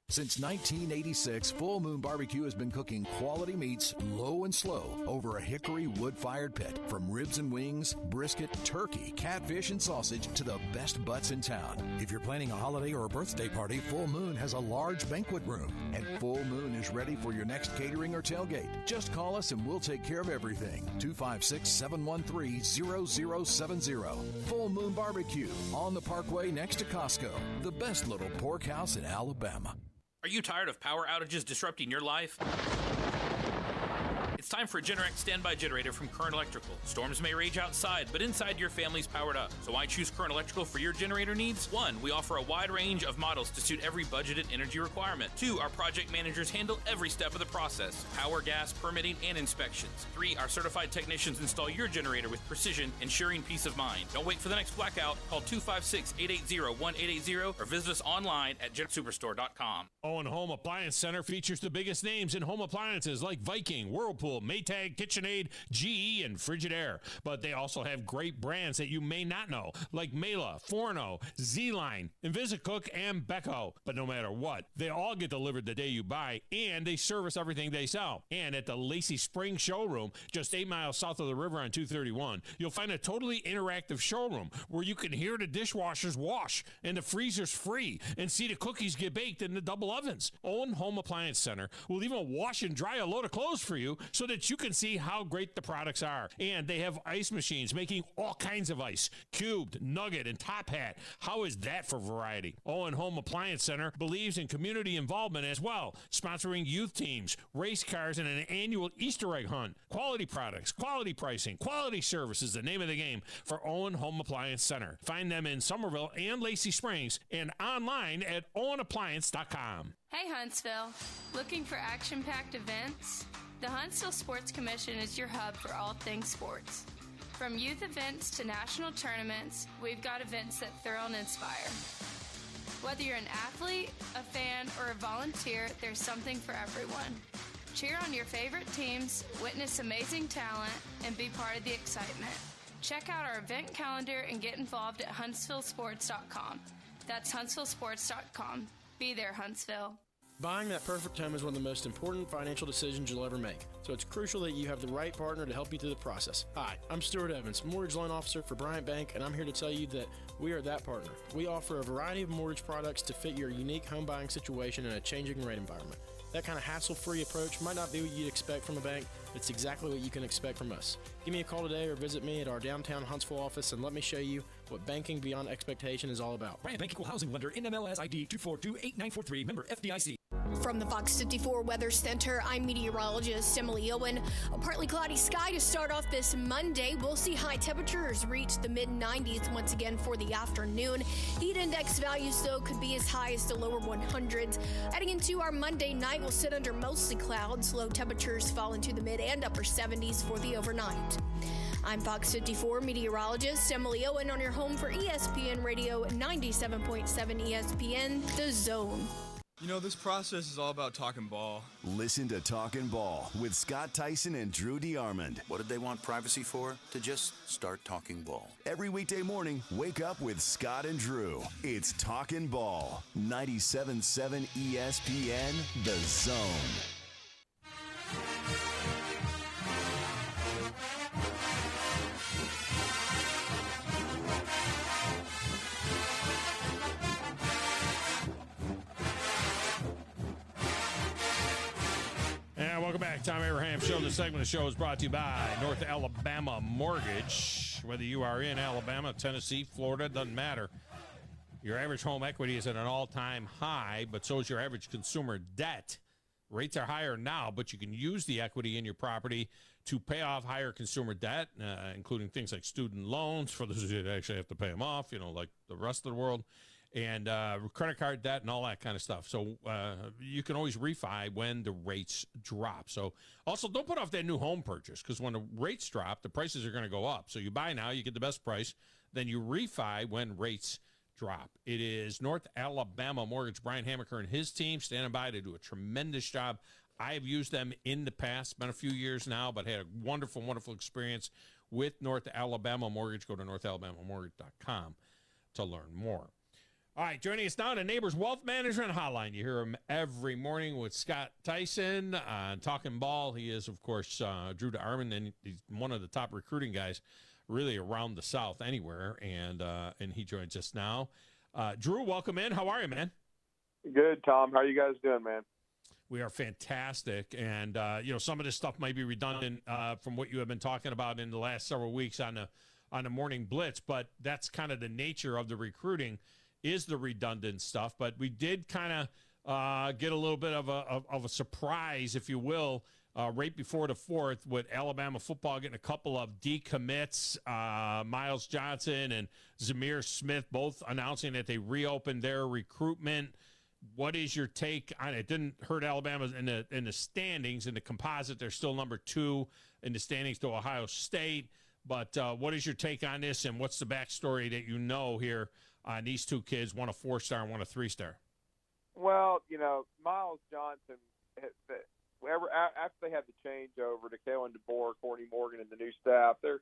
Since 1986, Full Moon Barbecue has been cooking quality meats low and slow over a hickory wood-fired pit. From ribs and wings, brisket, turkey, catfish, and sausage to the best butts in town. If you're planning a holiday or a birthday party, Full Moon has a large banquet room. And Full Moon is ready for your next catering or tailgate. Just call us and we'll take care of everything. 256-713-0070. Full Moon Barbecue on the Parkway next to Costco. The best little pork house in Alabama. Are you tired of power outages disrupting your life? It's time for a Generac standby generator from Current Electrical. Storms may rage outside, but inside your family's powered up. So why choose Current Electrical for your generator needs? 1, we offer a wide range of models to suit every budgeted energy requirement. 2, our project managers handle every step of the process: power, gas, permitting, and inspections. 3, our certified technicians install your generator with precision, ensuring peace of mind. Don't wait for the next blackout. Call 256-880-1880 or visit us online at GenSuperstore.com. Owen Home Appliance Center features the biggest names in home appliances like Viking, Whirlpool, Maytag, KitchenAid, GE, and Frigidaire. But they also have great brands that you may not know, like Mela, Forno, Z-Line, InvisiCook, and Beko. But no matter what, they all get delivered the day you buy, and they service everything they sell. And at the Lacey Springs showroom, just 8 miles south of the river on 231, you'll find a totally interactive showroom where you can hear the dishwashers wash, and the freezer's free, and see the cookies get baked in the double ovens. Owen Home Appliance Center will even wash and dry a load of clothes for you so that you can see how great the products are. And they have ice machines making all kinds of ice, cubed, nugget, and top hat. How is that for variety? Owen Home Appliance Center believes in community involvement as well, sponsoring youth teams, race cars, and an annual Easter egg hunt. Quality products, quality pricing, quality service is the name of the game for Owen Home Appliance Center. Find them in Somerville and Lacey Springs and online at owenappliance.com. Hey Huntsville, looking for action-packed events? The Huntsville Sports Commission is your hub for all things sports. From youth events to national tournaments, we've got events that thrill and inspire. Whether you're an athlete, a fan, or a volunteer, there's something for everyone. Cheer on your favorite teams, witness amazing talent, and be part of the excitement. Check out our event calendar and get involved at HuntsvilleSports.com. That's HuntsvilleSports.com. Be there, Huntsville. Buying that perfect home is one of the most important financial decisions you'll ever make, so it's crucial that you have the right partner to help you through the process. Hi, I'm Stuart Evans, Mortgage Loan Officer for Bryant Bank, and I'm here to tell you that we are that partner. We offer a variety of mortgage products to fit your unique home buying situation in a changing rate environment. That kind of hassle-free approach might not be what you'd expect from a bank, but it's exactly what you can expect from us. Give me a call today or visit me at our downtown Huntsville office and let me show you what banking beyond expectation is all about. Bryant Bank Equal Housing Lender, NMLS ID 2428943, member FDIC. From the Fox 54 Weather Center, I'm meteorologist Emily Owen. A partly cloudy sky to start off this Monday. We'll see high temperatures reach the mid-90s once again for the afternoon. Heat index values, though, could be as high as the lower 100s. Heading into our Monday night, we'll sit under mostly clouds. Low temperatures fall into the mid and upper 70s for the overnight. I'm Fox 54 meteorologist Emily Owen on your home for ESPN Radio 97.7 ESPN, The Zone. You know, this process is all about talking ball. Listen to Talkin' Ball with Scott Tyson and Drew DeArmond. What did they want privacy for? To just start talking ball. Every weekday morning, wake up with Scott and Drew. It's Talkin' Ball. 97.7 ESPN, The Zone. And welcome back. Tom Abraham Show. This segment of the show is brought to you by North Alabama Mortgage. Whether you are in Alabama, Tennessee, Florida, doesn't matter. Your average home equity is at an all-time high, but so is your average consumer debt. Rates are higher now, but you can use the equity in your property to pay off higher consumer debt, including things like student loans for those who actually have to pay them off, like the rest of the world, and credit card debt and all that kind of stuff. So you can always refi when the rates drop. So also don't put off that new home purchase, because when the rates drop, the prices are going to go up. So you buy now, you get the best price, then you refi when rates drop. It is North Alabama Mortgage. Brian Hammaker and his team standing by to do a tremendous job. I have used them in the past, been a few years now, but had a wonderful, wonderful experience with North Alabama Mortgage. Go to northalabamamortgage.com to learn more. All right, joining us now, the Neighbors Wealth Management Hotline. You hear him every morning with Scott Tyson on Talking Ball. He is, of course, Drew DeArmond, and he's one of the top recruiting guys really around the South anywhere, and he joins us now. Drew, welcome in. How are you, man? Good, Tom. How are you guys doing, man? We are fantastic, and some of this stuff might be redundant from what you have been talking about in the last several weeks on the Morning Blitz, but that's kind of the nature of the recruiting, is the redundant stuff. But we did kind of get a little bit of a surprise, if you will, right before the 4th, with Alabama football getting a couple of decommits, Miles Johnson and Zamir Smith both announcing that they reopened their recruitment. What is your take on it? Didn't hurt Alabama in the standings. In the composite, they're still number 2 in the standings to Ohio State. But what is your take on this, and what's the backstory that you know here on these two kids, one a 4-star and one a 3-star? Well, Miles Johnson, after they had the changeover to Kalen DeBoer, Courtney Morgan, and the new staff, there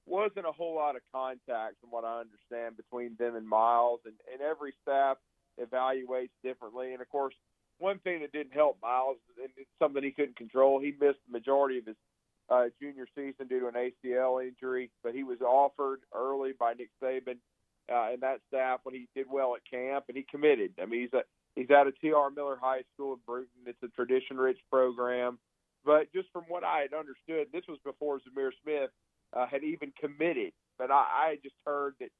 wasn't a whole lot of contact, from what I understand, between them and Miles, and every staff evaluates differently. And, of course, one thing that didn't help Miles, and it's something he couldn't control, he missed the majority of his junior season due to an ACL injury, but he was offered early by Nick Saban and that staff when he did well at camp, and he committed. I mean, he's out of T.R. Miller High School in Bruton. It's a tradition-rich program. But just from what I had understood, this was before Zamir Smith had even committed. But I just heard that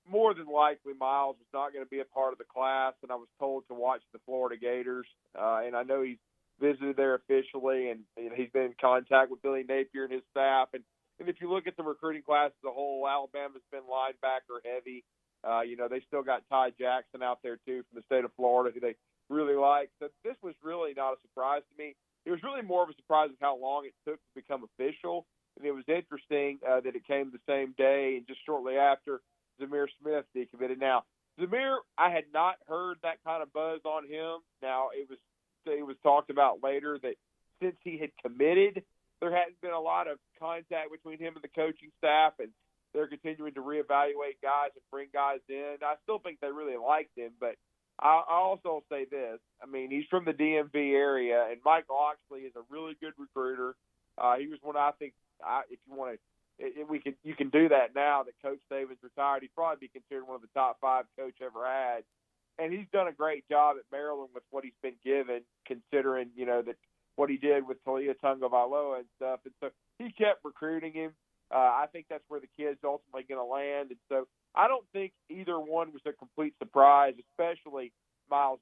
more than likely Miles was not going to be a part of the class, and I was told to watch the Florida Gators. And I know he's visited there officially, and he's been in contact with Billy Napier and his staff. And if you look at the recruiting class as a whole, Alabama's been linebacker heavy. They still got Ty Jackson out there, too, from the state of Florida, who they really like. So this was really not a surprise to me. It was really more of a surprise of how long it took to become official. And it was interesting that it came the same day and just shortly after Zamir Smith decommitted. Now, Zamir, I had not heard that kind of buzz on him. Now, it was talked about later that since he had committed, there hadn't been a lot of contact between him and the coaching staff, and they're continuing to reevaluate guys and bring guys in. I still think they really liked him, but I also say this. I mean, he's from the DMV area, and Mike Loxley is a really good recruiter. He was one, I think, if you want to, you can do that now that Coach Saban's retired. He'd probably be considered one of the top 5 coach ever had. And he's done a great job at Maryland with what he's been given, considering, that what he did with Talia Tagovailoa and stuff. And so he kept recruiting him. I think that's where the kid's ultimately going to land. And so I don't think either one was a complete surprise, especially Miles,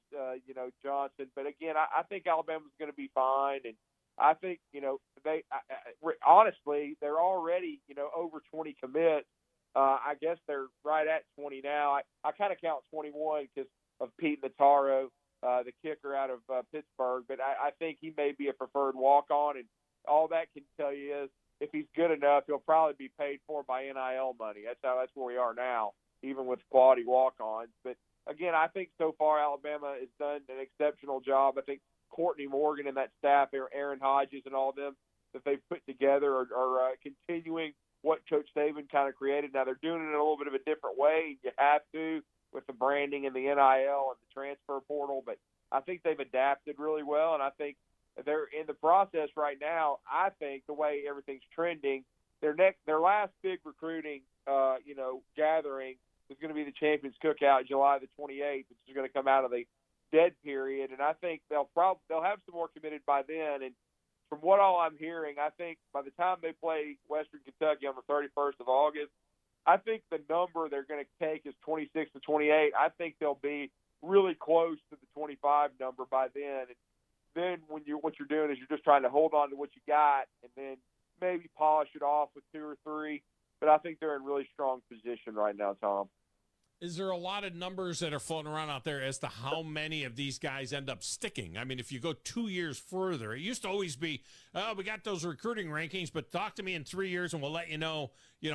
Johnson. But again, I think Alabama's going to be fine. And I think, they honestly, they're already, over 20 commits. I guess they're right at 20 now. I kind of count 21 because of Pete Notaro, the kicker out of Pittsburgh. But I think he may be a preferred walk-on. And all that can tell you is if he's good enough, he'll probably be paid for by NIL money. That's where we are now, even with quality walk-ons. But again, I think so far Alabama has done an exceptional job. I think Courtney Morgan and that staff, Aaron Hodges and all of them that they've put together are continuing what Coach Saban kind of created. Now, they're doing it in a little bit of a different way. You have to with the branding and the NIL and the transfer portal, but I think they've adapted really well, and I think they're in the process right now. I think the way everything's trending, their last big recruiting, gathering is going to be the Champions Cookout July the 28th, which is going to come out of the dead period, and I think they'll have some more committed by then. And from what all I'm hearing, I think by the time they play Western Kentucky on the 31st of August, I think the number they're going to take is 26 to 28. I think they'll be really close to the 25 number by then. And then what you're doing is you're just trying to hold on to what you got and then maybe polish it off with 2 or 3. But I think they're in really strong position right now, Tom. Is there a lot of numbers that are floating around out there as to how many of these guys end up sticking? I mean, if you go 2 years further, it used to always be, oh, we got those recruiting rankings, but talk to me in 3 years and we'll let you know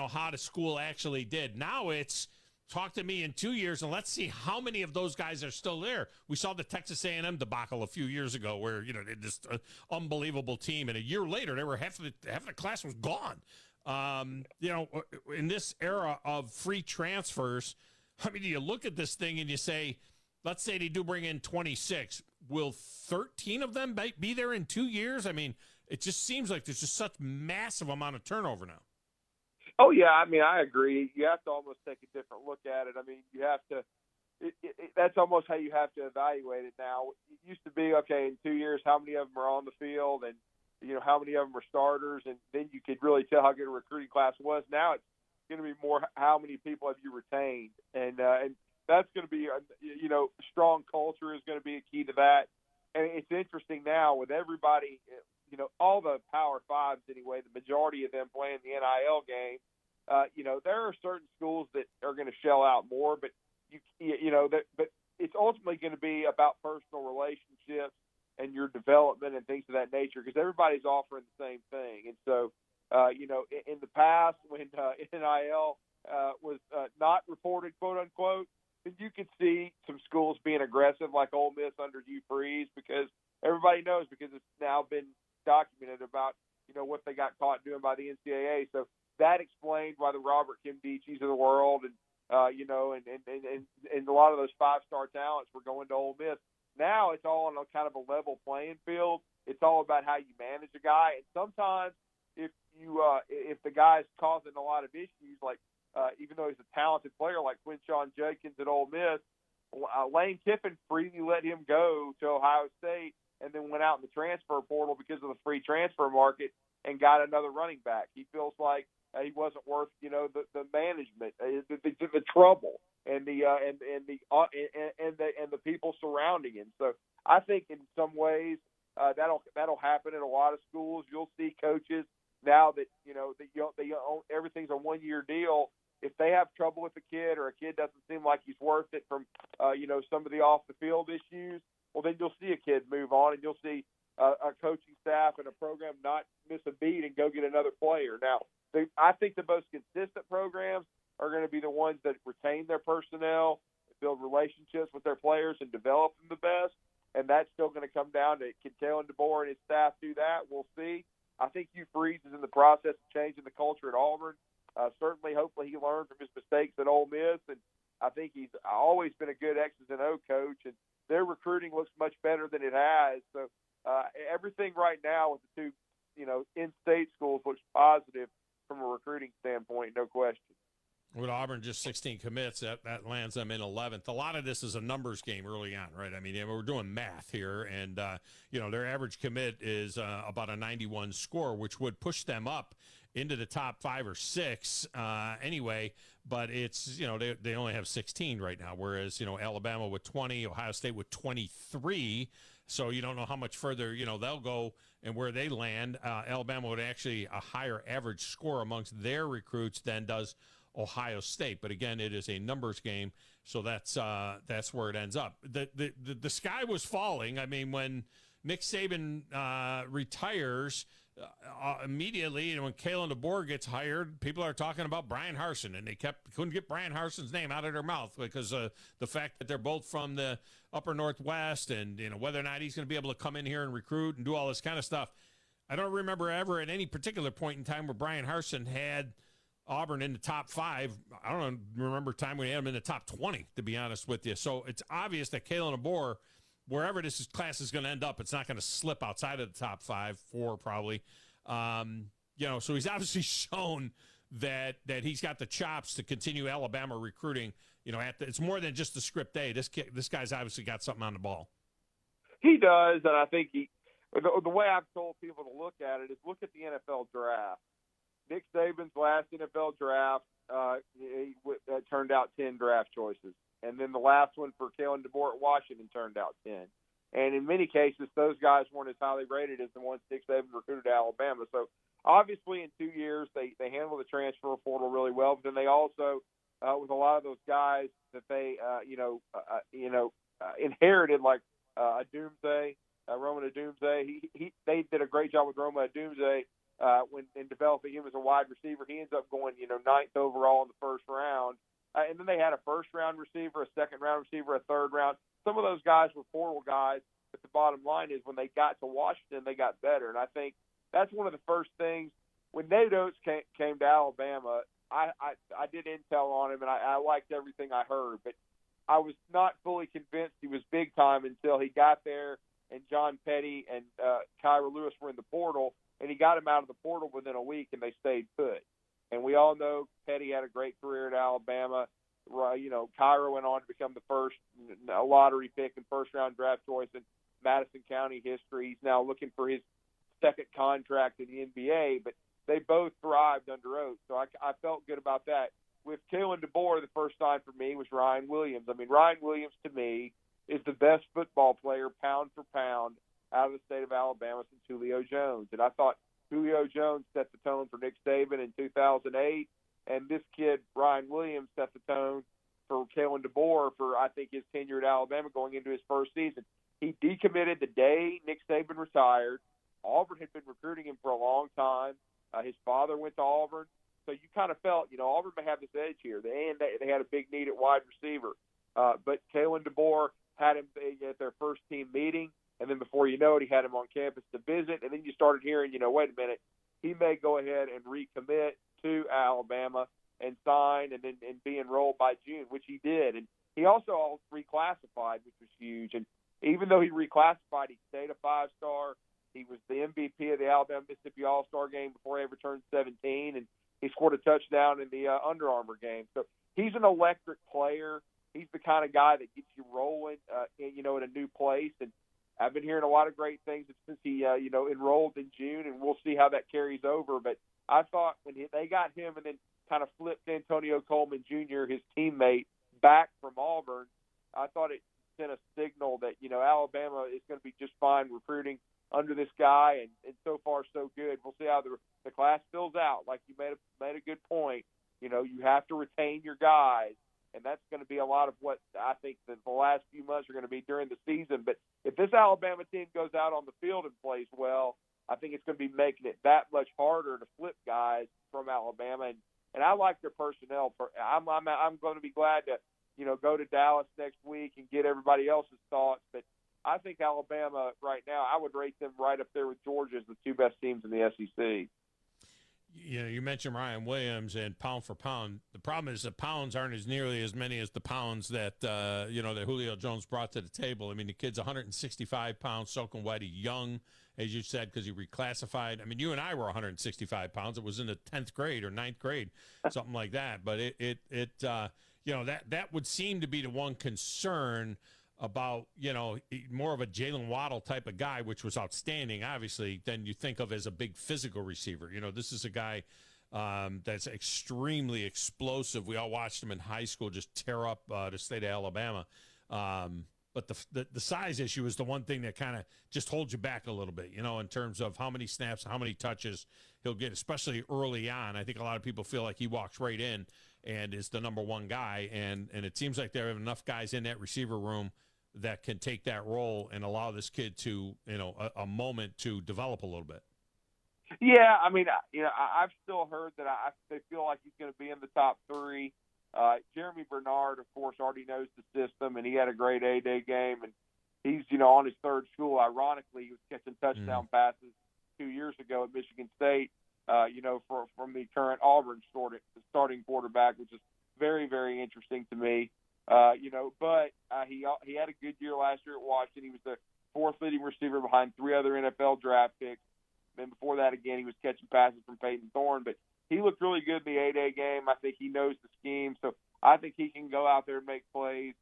how the school actually did. Now it's talk to me in 2 years and let's see how many of those guys are still there. We saw the Texas A&M debacle a few years ago where, they're just an unbelievable team. And a year later, they were half the class was gone. In this era of free transfers, I mean, you look at this thing and you say, let's say they do bring in 26. Will 13 of them be there in 2 years? I mean, it just seems like there's just such massive amount of turnover now. Oh, yeah. I mean, I agree. You have to almost take a different look at it. I mean, you have to that's almost how you have to evaluate it now. It used to be, okay, in 2 years, how many of them are on the field and, how many of them are starters, and then you could really tell how good a recruiting class was. Now it's going to be more how many people have you retained, and that's going to be strong culture is going to be a key to that. And it's interesting now with everybody, all the Power Fives anyway, the majority of them playing the NIL game. There are certain schools that are going to shell out more, but but it's ultimately going to be about personal relationships and your development and things of that nature, because everybody's offering the same thing. And so, in the past when NIL was not reported, quote unquote, then you could see some schools being aggressive like Ole Miss under Hugh Freeze, because everybody knows, because it's now been documented about, what they got caught doing by the NCAA. So that explained why the Robert Kimdichis of the world and a lot of those 5-star talents were going to Ole Miss. Now it's all on a kind of a level playing field. It's all about how you manage a guy. And sometimes if the guy's causing a lot of issues, like even though he's a talented player like Quinshon Judkins at Ole Miss, Lane Kiffin freely let him go to Ohio State and then went out in the transfer portal because of the free transfer market and got another running back. He feels like he wasn't worth, the management, the trouble, and the people surrounding him. So I think in some ways that'll happen in a lot of schools. You'll see coaches now that everything's a 1-year deal. If they have trouble with a kid, or a kid doesn't seem like he's worth it from some of the off the field issues, well, then you'll see a kid move on, and you'll see a coaching staff and a program not miss a beat and go get another player. Now, I think the most consistent programs are going to be the ones that retain their personnel, build relationships with their players, and develop them the best. And that's still going to come down to, can Kalen DeBoer and his staff do that? We'll see. I think Hugh Freeze is in the process of changing the culture at Auburn. Certainly, hopefully, he learned from his mistakes at Ole Miss, and I think he's always been a good X's and O coach, and their recruiting looks much better than it has. So everything right now with the two, in-state schools looks positive from a recruiting standpoint, no question. With Auburn just 16 commits, that lands them in 11th. A lot of this is a numbers game early on, right? I mean, we're doing math here, and, their average commit is about a 91 score, which would push them up into the top 5 or 6 anyway, but it's, they only have 16 right now, whereas, Alabama with 20, Ohio State with 23, so you don't know how much further, they'll go and where they land. Alabama would actually a higher average score amongst their recruits than does Ohio State, but again, it is a numbers game, so that's where it ends up. The sky was falling. I mean, when Nick Saban retires, immediately, when Kalen DeBoer gets hired, people are talking about Brian Harsin, and they couldn't get Brian Harsin's name out of their mouth because of the fact that they're both from the upper Northwest, and whether or not he's going to be able to come in here and recruit and do all this kind of stuff. I don't remember ever at any particular point in time where Brian Harsin had Auburn in the top 5. I don't remember a time when he had him in the top 20, to be honest with you. So it's obvious that Kalen DeBoer, wherever this class is going to end up, it's not going to slip outside of the top 4 probably. So he's obviously shown that he's got the chops to continue Alabama recruiting. It's more than just the script A. This guy's obviously got something on the ball. He does, and I think the way I've told people to look at it is look at the NFL draft. Nick Saban's last NFL draft turned out 10 draft choices. And then the last one for Kalen DeBoer at Washington turned out 10. And in many cases, those guys weren't as highly rated as the ones Nick Saban recruited to Alabama. So obviously in 2 years, they handled the transfer portal really well. But then they also, with a lot of those guys that they, inherited, like Adumze, Roma Adumze, they did a great job with Roma Adumze when in developing him as a wide receiver. He ends up going, 9th overall in the first round. And then they had a first-round receiver, a second-round receiver, a third-round. Some of those guys were portal guys, but the bottom line is when they got to Washington, they got better. And I think that's one of the first things. When Nate Oates came to Alabama, I did intel on him, and I liked everything I heard. But I was not fully convinced he was big-time until he got there and John Petty and Kyra Lewis were in the portal, and he got him out of the portal within a week, and they stayed put. And we all know Petty had a great career at Alabama. Kyra went on to become the first lottery pick and first-round draft choice in Madison County history. He's now looking for his second contract in the NBA, but they both thrived under Oates. So I felt good about that. With Kalen DeBoer, the first sign for me was Ryan Williams. I mean, Ryan Williams, to me, is the best football player pound for pound out of the state of Alabama since Julio Jones. And I thought Julio Jones set the tone for Nick Saban in 2008, and this kid, Ryan Williams, set the tone for Kalen DeBoer for, I think, his tenure at Alabama going into his first season. He decommitted the day Nick Saban retired. Auburn had been recruiting him for a long time. His father went to Auburn. So you kind of felt, Auburn may have this edge here. They had a big need at wide receiver. But Kalen DeBoer had him at their first team meeting. And then before you know it, he had him on campus to visit. And then you started hearing, wait a minute, he may go ahead and recommit to Alabama and sign and then be enrolled by June, which he did. And he also reclassified, which was huge. And even though he reclassified, he stayed a 5-star. He was the MVP of the Alabama-Mississippi All-Star game before he ever turned 17. And he scored a touchdown in the Under Armour game. So he's an electric player. He's the kind of guy that gets you rolling, in a new place. And I've been hearing a lot of great things since he, enrolled in June, and we'll see how that carries over. But I thought when they got him and then kind of flipped Antonio Coleman Jr., his teammate, back from Auburn, I thought it sent a signal that, Alabama is going to be just fine recruiting under this guy, and so far so good. We'll see how the class fills out. Like you made a good point. You have to retain your guys. And that's going to be a lot of what I think that the last few months are going to be during the season. But if this Alabama team goes out on the field and plays well, I think it's going to be making it that much harder to flip guys from Alabama. And I like their personnel. I'm going to be glad to, go to Dallas next week and get everybody else's thoughts. But I think Alabama right now, I would rate them right up there with Georgia as the two best teams in the SEC. You mentioned Ryan Williams and pound for pound. The problem is the pounds aren't as nearly as many as the pounds that, that Julio Jones brought to the table. I mean, the kid's 165 pounds, soaking wet, young, as you said, because he reclassified. I mean, you and I were 165 pounds. It was in the 10th grade or 9th grade, something like that. But that would seem to be the one concern about, more of a Jalen Waddle type of guy, which was outstanding, obviously, than you think of as a big physical receiver. This is a guy that's extremely explosive. We all watched him in high school just tear up the state of Alabama. But the size issue is the one thing that kind of just holds you back a little bit, in terms of how many snaps, how many touches he'll get, especially early on. I think a lot of people feel like he walks right in and is the number one guy. And it seems like there are enough guys in that receiver room that can take that role and allow this kid to, a moment to develop a little bit. Yeah, I mean, I've still heard that they feel like he's going to be in the top 3. Jeremy Bernard, of course, already knows the system, and he had a great A-Day game, and he's, on his 3rd school. Ironically, he was catching touchdown passes 2 years ago at Michigan State, from the current Auburn starting quarterback, which is very, very interesting to me. But he had a good year last year at Washington. He was the 4th leading receiver behind 3 other NFL draft picks. Then before that, again, he was catching passes from Peyton Thorne. But he looked really good in the A-Day game. I think he knows the scheme. So I think he can go out there and make plays,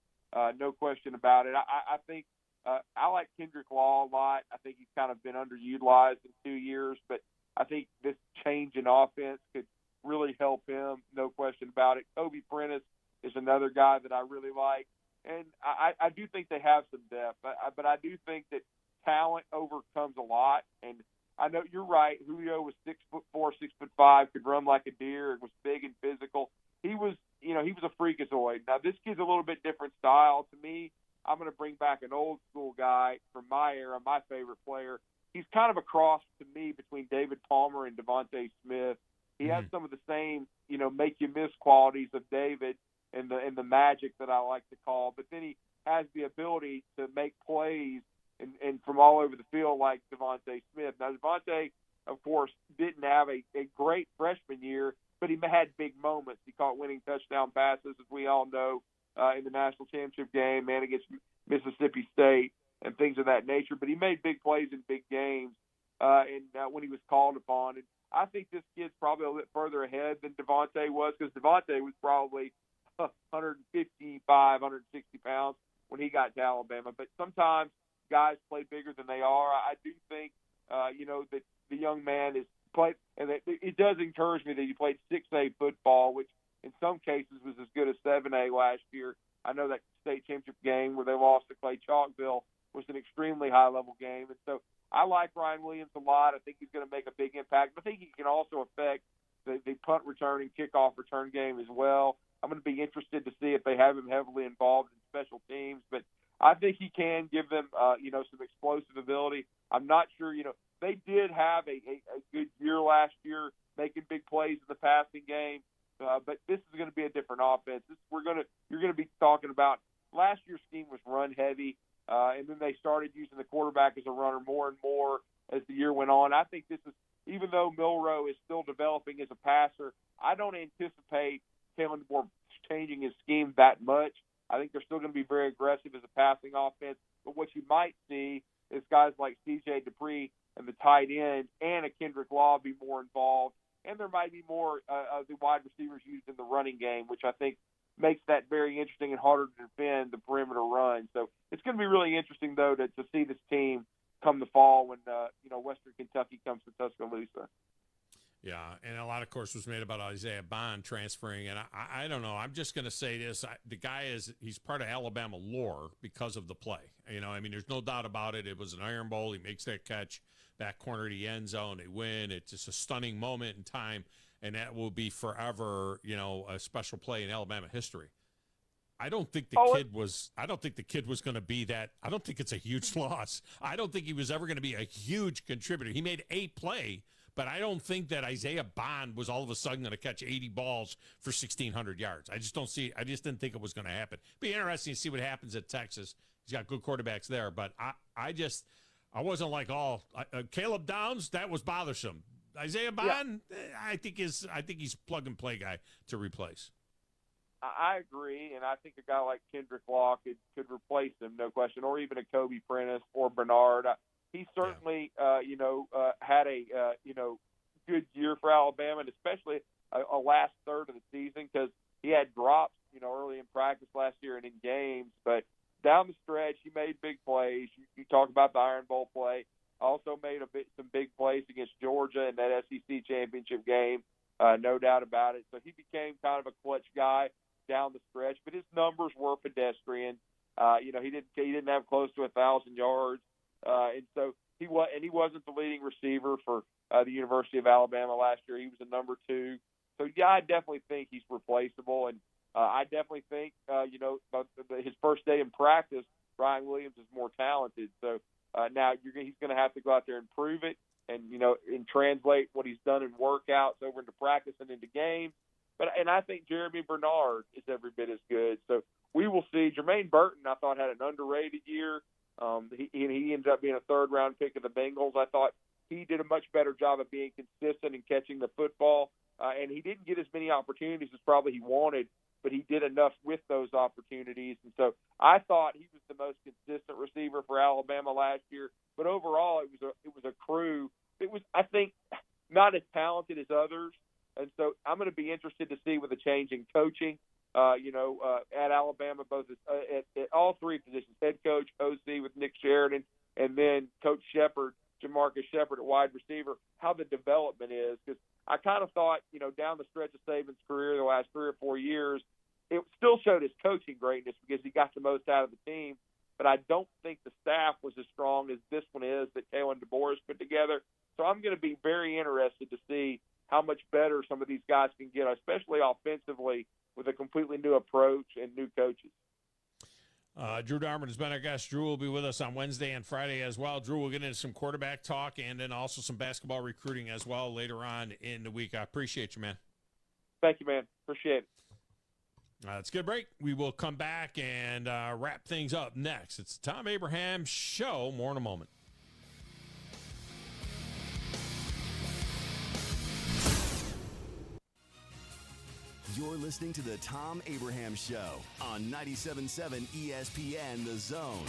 no question about it. I think I like Kendrick Law a lot. I think he's kind of been underutilized in 2 years. But I think this change in offense could really help him, no question about it. Kobe Prentice is another guy that I really like. And I do think they have some depth. But I do think that talent overcomes a lot. And I know you're right. Julio was 6'4", 6'5", could run like a deer, and was big and physical. He was a freakazoid. Now this kid's a little bit different style. To me, I'm going to bring back an old school guy from my era, my favorite player. He's kind of a cross to me between David Palmer and Devontae Smith. He has some of the same, make you miss qualities of David and the magic that I like to call. But then he has the ability to make plays and from all over the field like Devontae Smith. Now, Devontae, of course, didn't have a great freshman year, but he had big moments. He caught winning touchdown passes, as we all know, in the national championship game and against Mississippi State and things of that nature. But he made big plays in big games when he was called upon. And I think this kid's probably a little bit further ahead than Devontae was, because Devontae was probably 155, 160 pounds when he got to Alabama. But sometimes guys play bigger than they are. I do think, that the young man is played, and it does encourage me that he played 6A football, which in some cases was as good as 7A last year. I know that state championship game where they lost to Clay Chalkville was an extremely high-level game. And so I like Ryan Williams a lot. I think he's going to make a big impact. I think he can also affect the punt return and kickoff return game as well. I'm going to be interested to see if they have him heavily involved in special teams. But I think he can give them, some explosive ability. I'm not sure, they did have a good year last year, making big plays in the passing game. But this is going to be a different offense. You're going to be talking about last year's scheme was run heavy, and then they started using the quarterback as a runner more and more as the year went on. I think this is, even though Milroe is still developing as a passer, I don't anticipate Kalen DeBoer changing his scheme that much. I think they're still going to be very aggressive as a passing offense. But what you might see is guys like C.J. Dupree and the tight end and a Kendrick Law be more involved. And there might be more of the wide receivers used in the running game, which I think makes that very interesting and harder to defend the perimeter run. So it's going to be really interesting, though, to see this team come the fall when, Western Kentucky comes to Tuscaloosa. Yeah, and a lot, of course, was made about Isaiah Bond transferring. And I don't know. I'm just going to say this. The guy he's part of Alabama lore because of the play. There's no doubt about it. It was an Iron Bowl. He makes that catch, back corner of the end zone. They win. It's just a stunning moment in time, and that will be forever, a special play in Alabama history. I don't think the kid was going to be that. I don't think it's a huge loss. I don't think he was ever going to be a huge contributor. He made a play, but I don't think that Isaiah Bond was all of a sudden going to catch 80 balls for 1,600 yards. I just didn't think it was going to happen. Be interesting to see what happens at Texas. He's got good quarterbacks there, but I wasn't like Caleb Downs. That was bothersome. Isaiah Bond, I think he's plug and play guy to replace. I agree, and I think a guy like Kendrick Law could replace him, no question, or even a Kobe Prentice or Bernard. He certainly, had a good year for Alabama, and especially a last third of the season, because he had drops, early in practice last year and in games. But down the stretch, he made big plays. You talk about the Iron Bowl play. Also made some big plays against Georgia in that SEC championship game, no doubt about it. So he became kind of a clutch guy down the stretch, but his numbers were pedestrian. He didn't have close to 1,000 yards, and so he wasn't the leading receiver for the University of Alabama last year. He was a number 2. So yeah, I definitely think he's replaceable, and I definitely think his first day in practice, Ryan Williams is more talented. So now he's going to have to go out there and prove it. and translate what he's done in workouts over into practice and into games. And I think Jeremy Bernard is every bit as good. So we will see. Jermaine Burton, I thought, had an underrated year. He ended up being a third-round pick of the Bengals. I thought he did a much better job of being consistent and catching the football. And he didn't get as many opportunities as probably he wanted, but he did enough with those opportunities. And so I thought he was the most consistent receiver for Alabama last year. But overall, it was a crew. It was, I think, not as talented as others. And so I'm going to be interested to see with the change in coaching, at Alabama, both at all three positions, head coach, OC with Nick Sheridan, and then Coach Shepard, Jamarcus Shepard at wide receiver, how the development is. Because I kind of thought, down the stretch of Saban's career the last 3 or 4 years, it still showed his coaching greatness because he got the most out of the team. But I don't think the staff was as strong as this one is that Kalen DeBoer has put together. So I'm going to be very interested to see how much better some of these guys can get, especially offensively, with a completely new approach and new coaches. Drew Darman has been our guest. Drew will be with us on Wednesday and Friday as well. Drew will get into some quarterback talk and then also some basketball recruiting as well later on in the week. I appreciate you, man. Thank you, man. Appreciate it. Let's get a break. We will come back and wrap things up next. It's the Thom Abraham Show. More in a moment. You're listening to the Thom Abraham Show on 97.7 ESPN The Zone.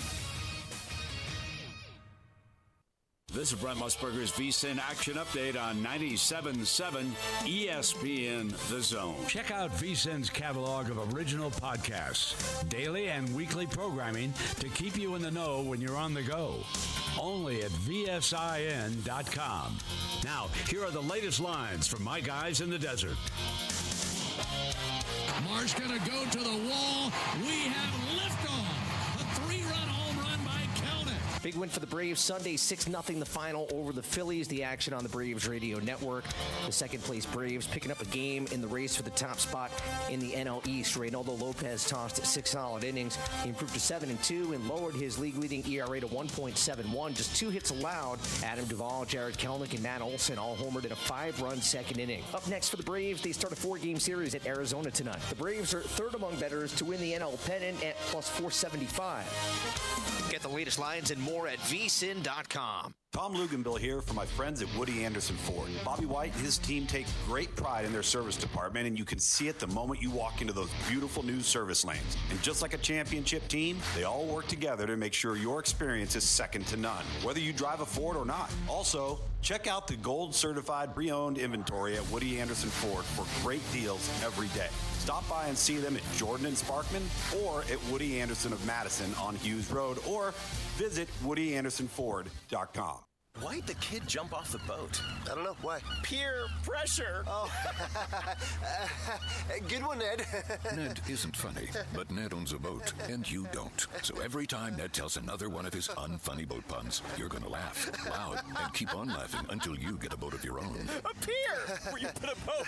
This is Brent Musburger's VSiN Action Update on 97.7 ESPN The Zone. Check out VSiN's catalog of original podcasts, daily and weekly programming to keep you in the know when you're on the go. Only at VSIN.com. Now, here are the latest lines from my guys in the desert. Marsh going to go to the wall. We have liftoff. A 3-run home run by Kelnick. Big win for the Braves Sunday, 6-0 the final over the Phillies. The action on the Braves Radio Network. The second-place Braves picking up a game in the race for the top spot in the NL East. Reynaldo Lopez tossed 6 solid innings. He improved to 7-2 and lowered his league-leading ERA to 1.71. Just 2 hits allowed. Adam Duvall, Jared Kelnick, and Matt Olson all homered in a 5-run second inning. Up next for the Braves, they start a 4-game series at Arizona tonight. The Braves are third among bettors to win the NL pennant at plus 475. Get the latest lines and more at vsin.com. Tom Luganville here for my friends at Woody Anderson Ford. Bobby White and his team take great pride in their service department, and you can see it the moment you walk into those beautiful new service lanes. And just like a championship team, they all work together to make sure your experience is second to none, whether you drive a Ford or not. Also, check out the gold certified pre-owned inventory at Woody Anderson Ford for great deals every day. Stop by and see them at Jordan and Sparkman or at Woody Anderson of Madison on Hughes Road, or visit WoodyAndersonFord.com. Why'd the kid jump off the boat? I don't know. Why? Peer pressure. Oh. Good one, Ned. Ned isn't funny, but Ned owns a boat, and you don't. So every time Ned tells another one of his unfunny boat puns, you're going to laugh loud and keep on laughing until you get a boat of your own. A pier where you put a boat.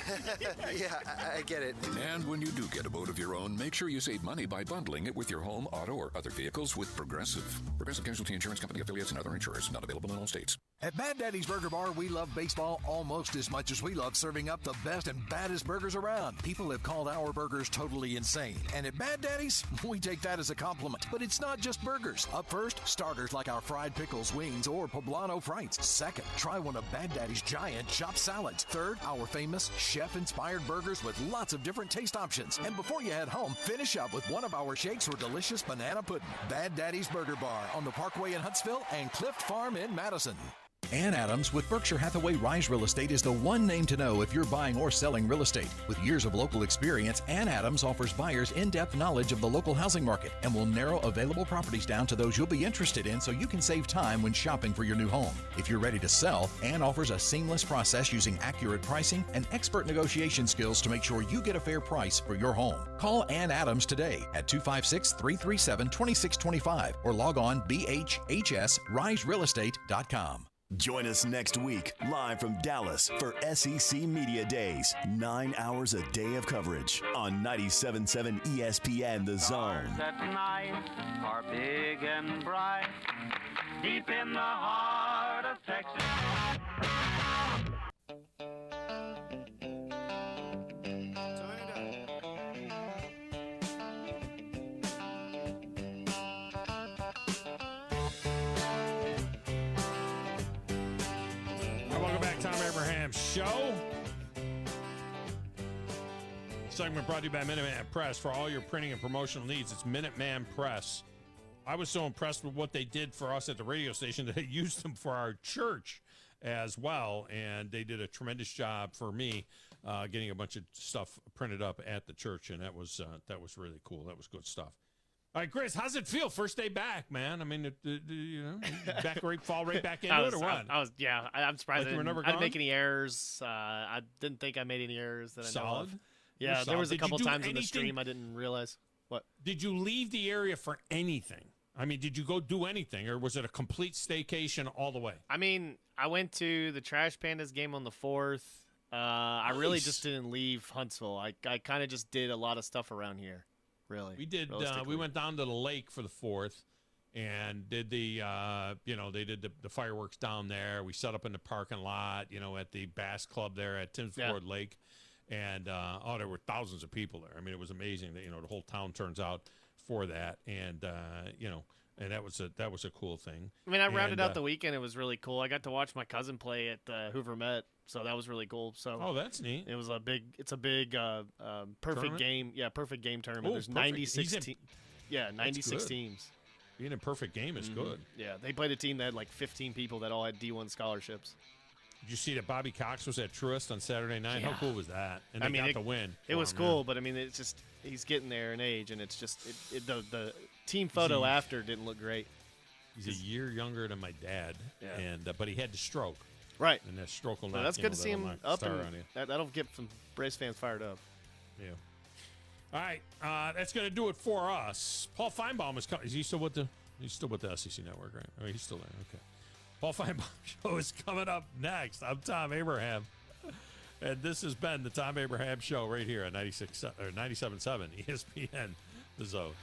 Yeah, I get it. And when you do get a boat of your own, make sure you save money by bundling it with your home, auto, or other vehicles with Progressive. Progressive Casualty Insurance Company affiliates and other insurers. Not available in all states. At Bad Daddy's Burger Bar, we love baseball almost as much as we love serving up the best and baddest burgers around. People have called our burgers totally insane. And at Bad Daddy's, we take that as a compliment. But it's not just burgers. Up first, starters like our fried pickles, wings, or poblano frites. Second, try one of Bad Daddy's giant chopped salads. Third, our famous chef-inspired burgers with lots of different taste options. And before you head home, finish up with one of our shakes or delicious banana pudding. Bad Daddy's Burger Bar on the Parkway in Huntsville and Clift Farm in Madison. Ann Adams with Berkshire Hathaway Rise Real Estate is the one name to know if you're buying or selling real estate. With years of local experience, Ann Adams offers buyers in-depth knowledge of the local housing market and will narrow available properties down to those you'll be interested in so you can save time when shopping for your new home. If you're ready to sell, Ann offers a seamless process using accurate pricing and expert negotiation skills to make sure you get a fair price for your home. Call Ann Adams today at 256-337-2625 or log on bhhsriserealestate.com. Join us next week, live from Dallas, for SEC Media Days. 9 hours a day of coverage on 97.7 ESPN The Zone. Stars at night are big and bright, deep in the heart of Texas. Show. Segment brought to you by Minuteman Press. For all your printing and promotional needs, it's Minuteman Press. I was so impressed with what they did for us at the radio station that I used them for our church as well, and they did a tremendous job for me getting a bunch of stuff printed up at the church, and that was really cool. That was good stuff. All right, Chris, how's it feel? First day back, man. I mean, fall right back into it, or what? I'm surprised Like I didn't make any errors. I didn't think I made any errors that I know of. Yeah, there was a couple times in the stream I didn't realize. What? Did you leave the area for anything? I mean, did you go do anything, or was it a complete staycation all the way? I mean, I went to the Trash Pandas game on the 4th. I really just didn't leave Huntsville. I kind of just did a lot of stuff around here. Really, we did. We went down to the lake for the 4th, and did the they did the fireworks down there. We set up in the parking lot, at the Bass Club there at Tim's Ford Lake, and there were thousands of people there. I mean, it was amazing that the whole town turns out for that, and and that was a cool thing. I mean, I rounded out the weekend. It was really cool. I got to watch my cousin play at Hoover Met, so that was really cool. So that's neat. It was a big perfect tournament? Game. Yeah, perfect game tournament. There's 96 teams. Yeah, 96 teams. Being a perfect game is good. Yeah, they played a team that had like 15 people that all had D1 scholarships. Did you see that Bobby Cox was at Truist on Saturday night? Yeah. How cool was that? And they got the win. It was cool, but I mean, it's just he's getting there in age, and it's just the team photo after didn't look great. He's a year younger than my dad, and but he had the stroke. Right, and that stroke will that's good to see him up, and that'll get some Braves fans fired up. Yeah. All right, that's going to do it for us. Paul Feinbaum is coming. Is he still with the? He's still with the SEC Network, right? Oh, he's still there. Okay. Paul Feinbaum Show is coming up next. I'm Thom Abraham, and this has been the Thom Abraham Show right here at 97.7 ESPN, The Zone.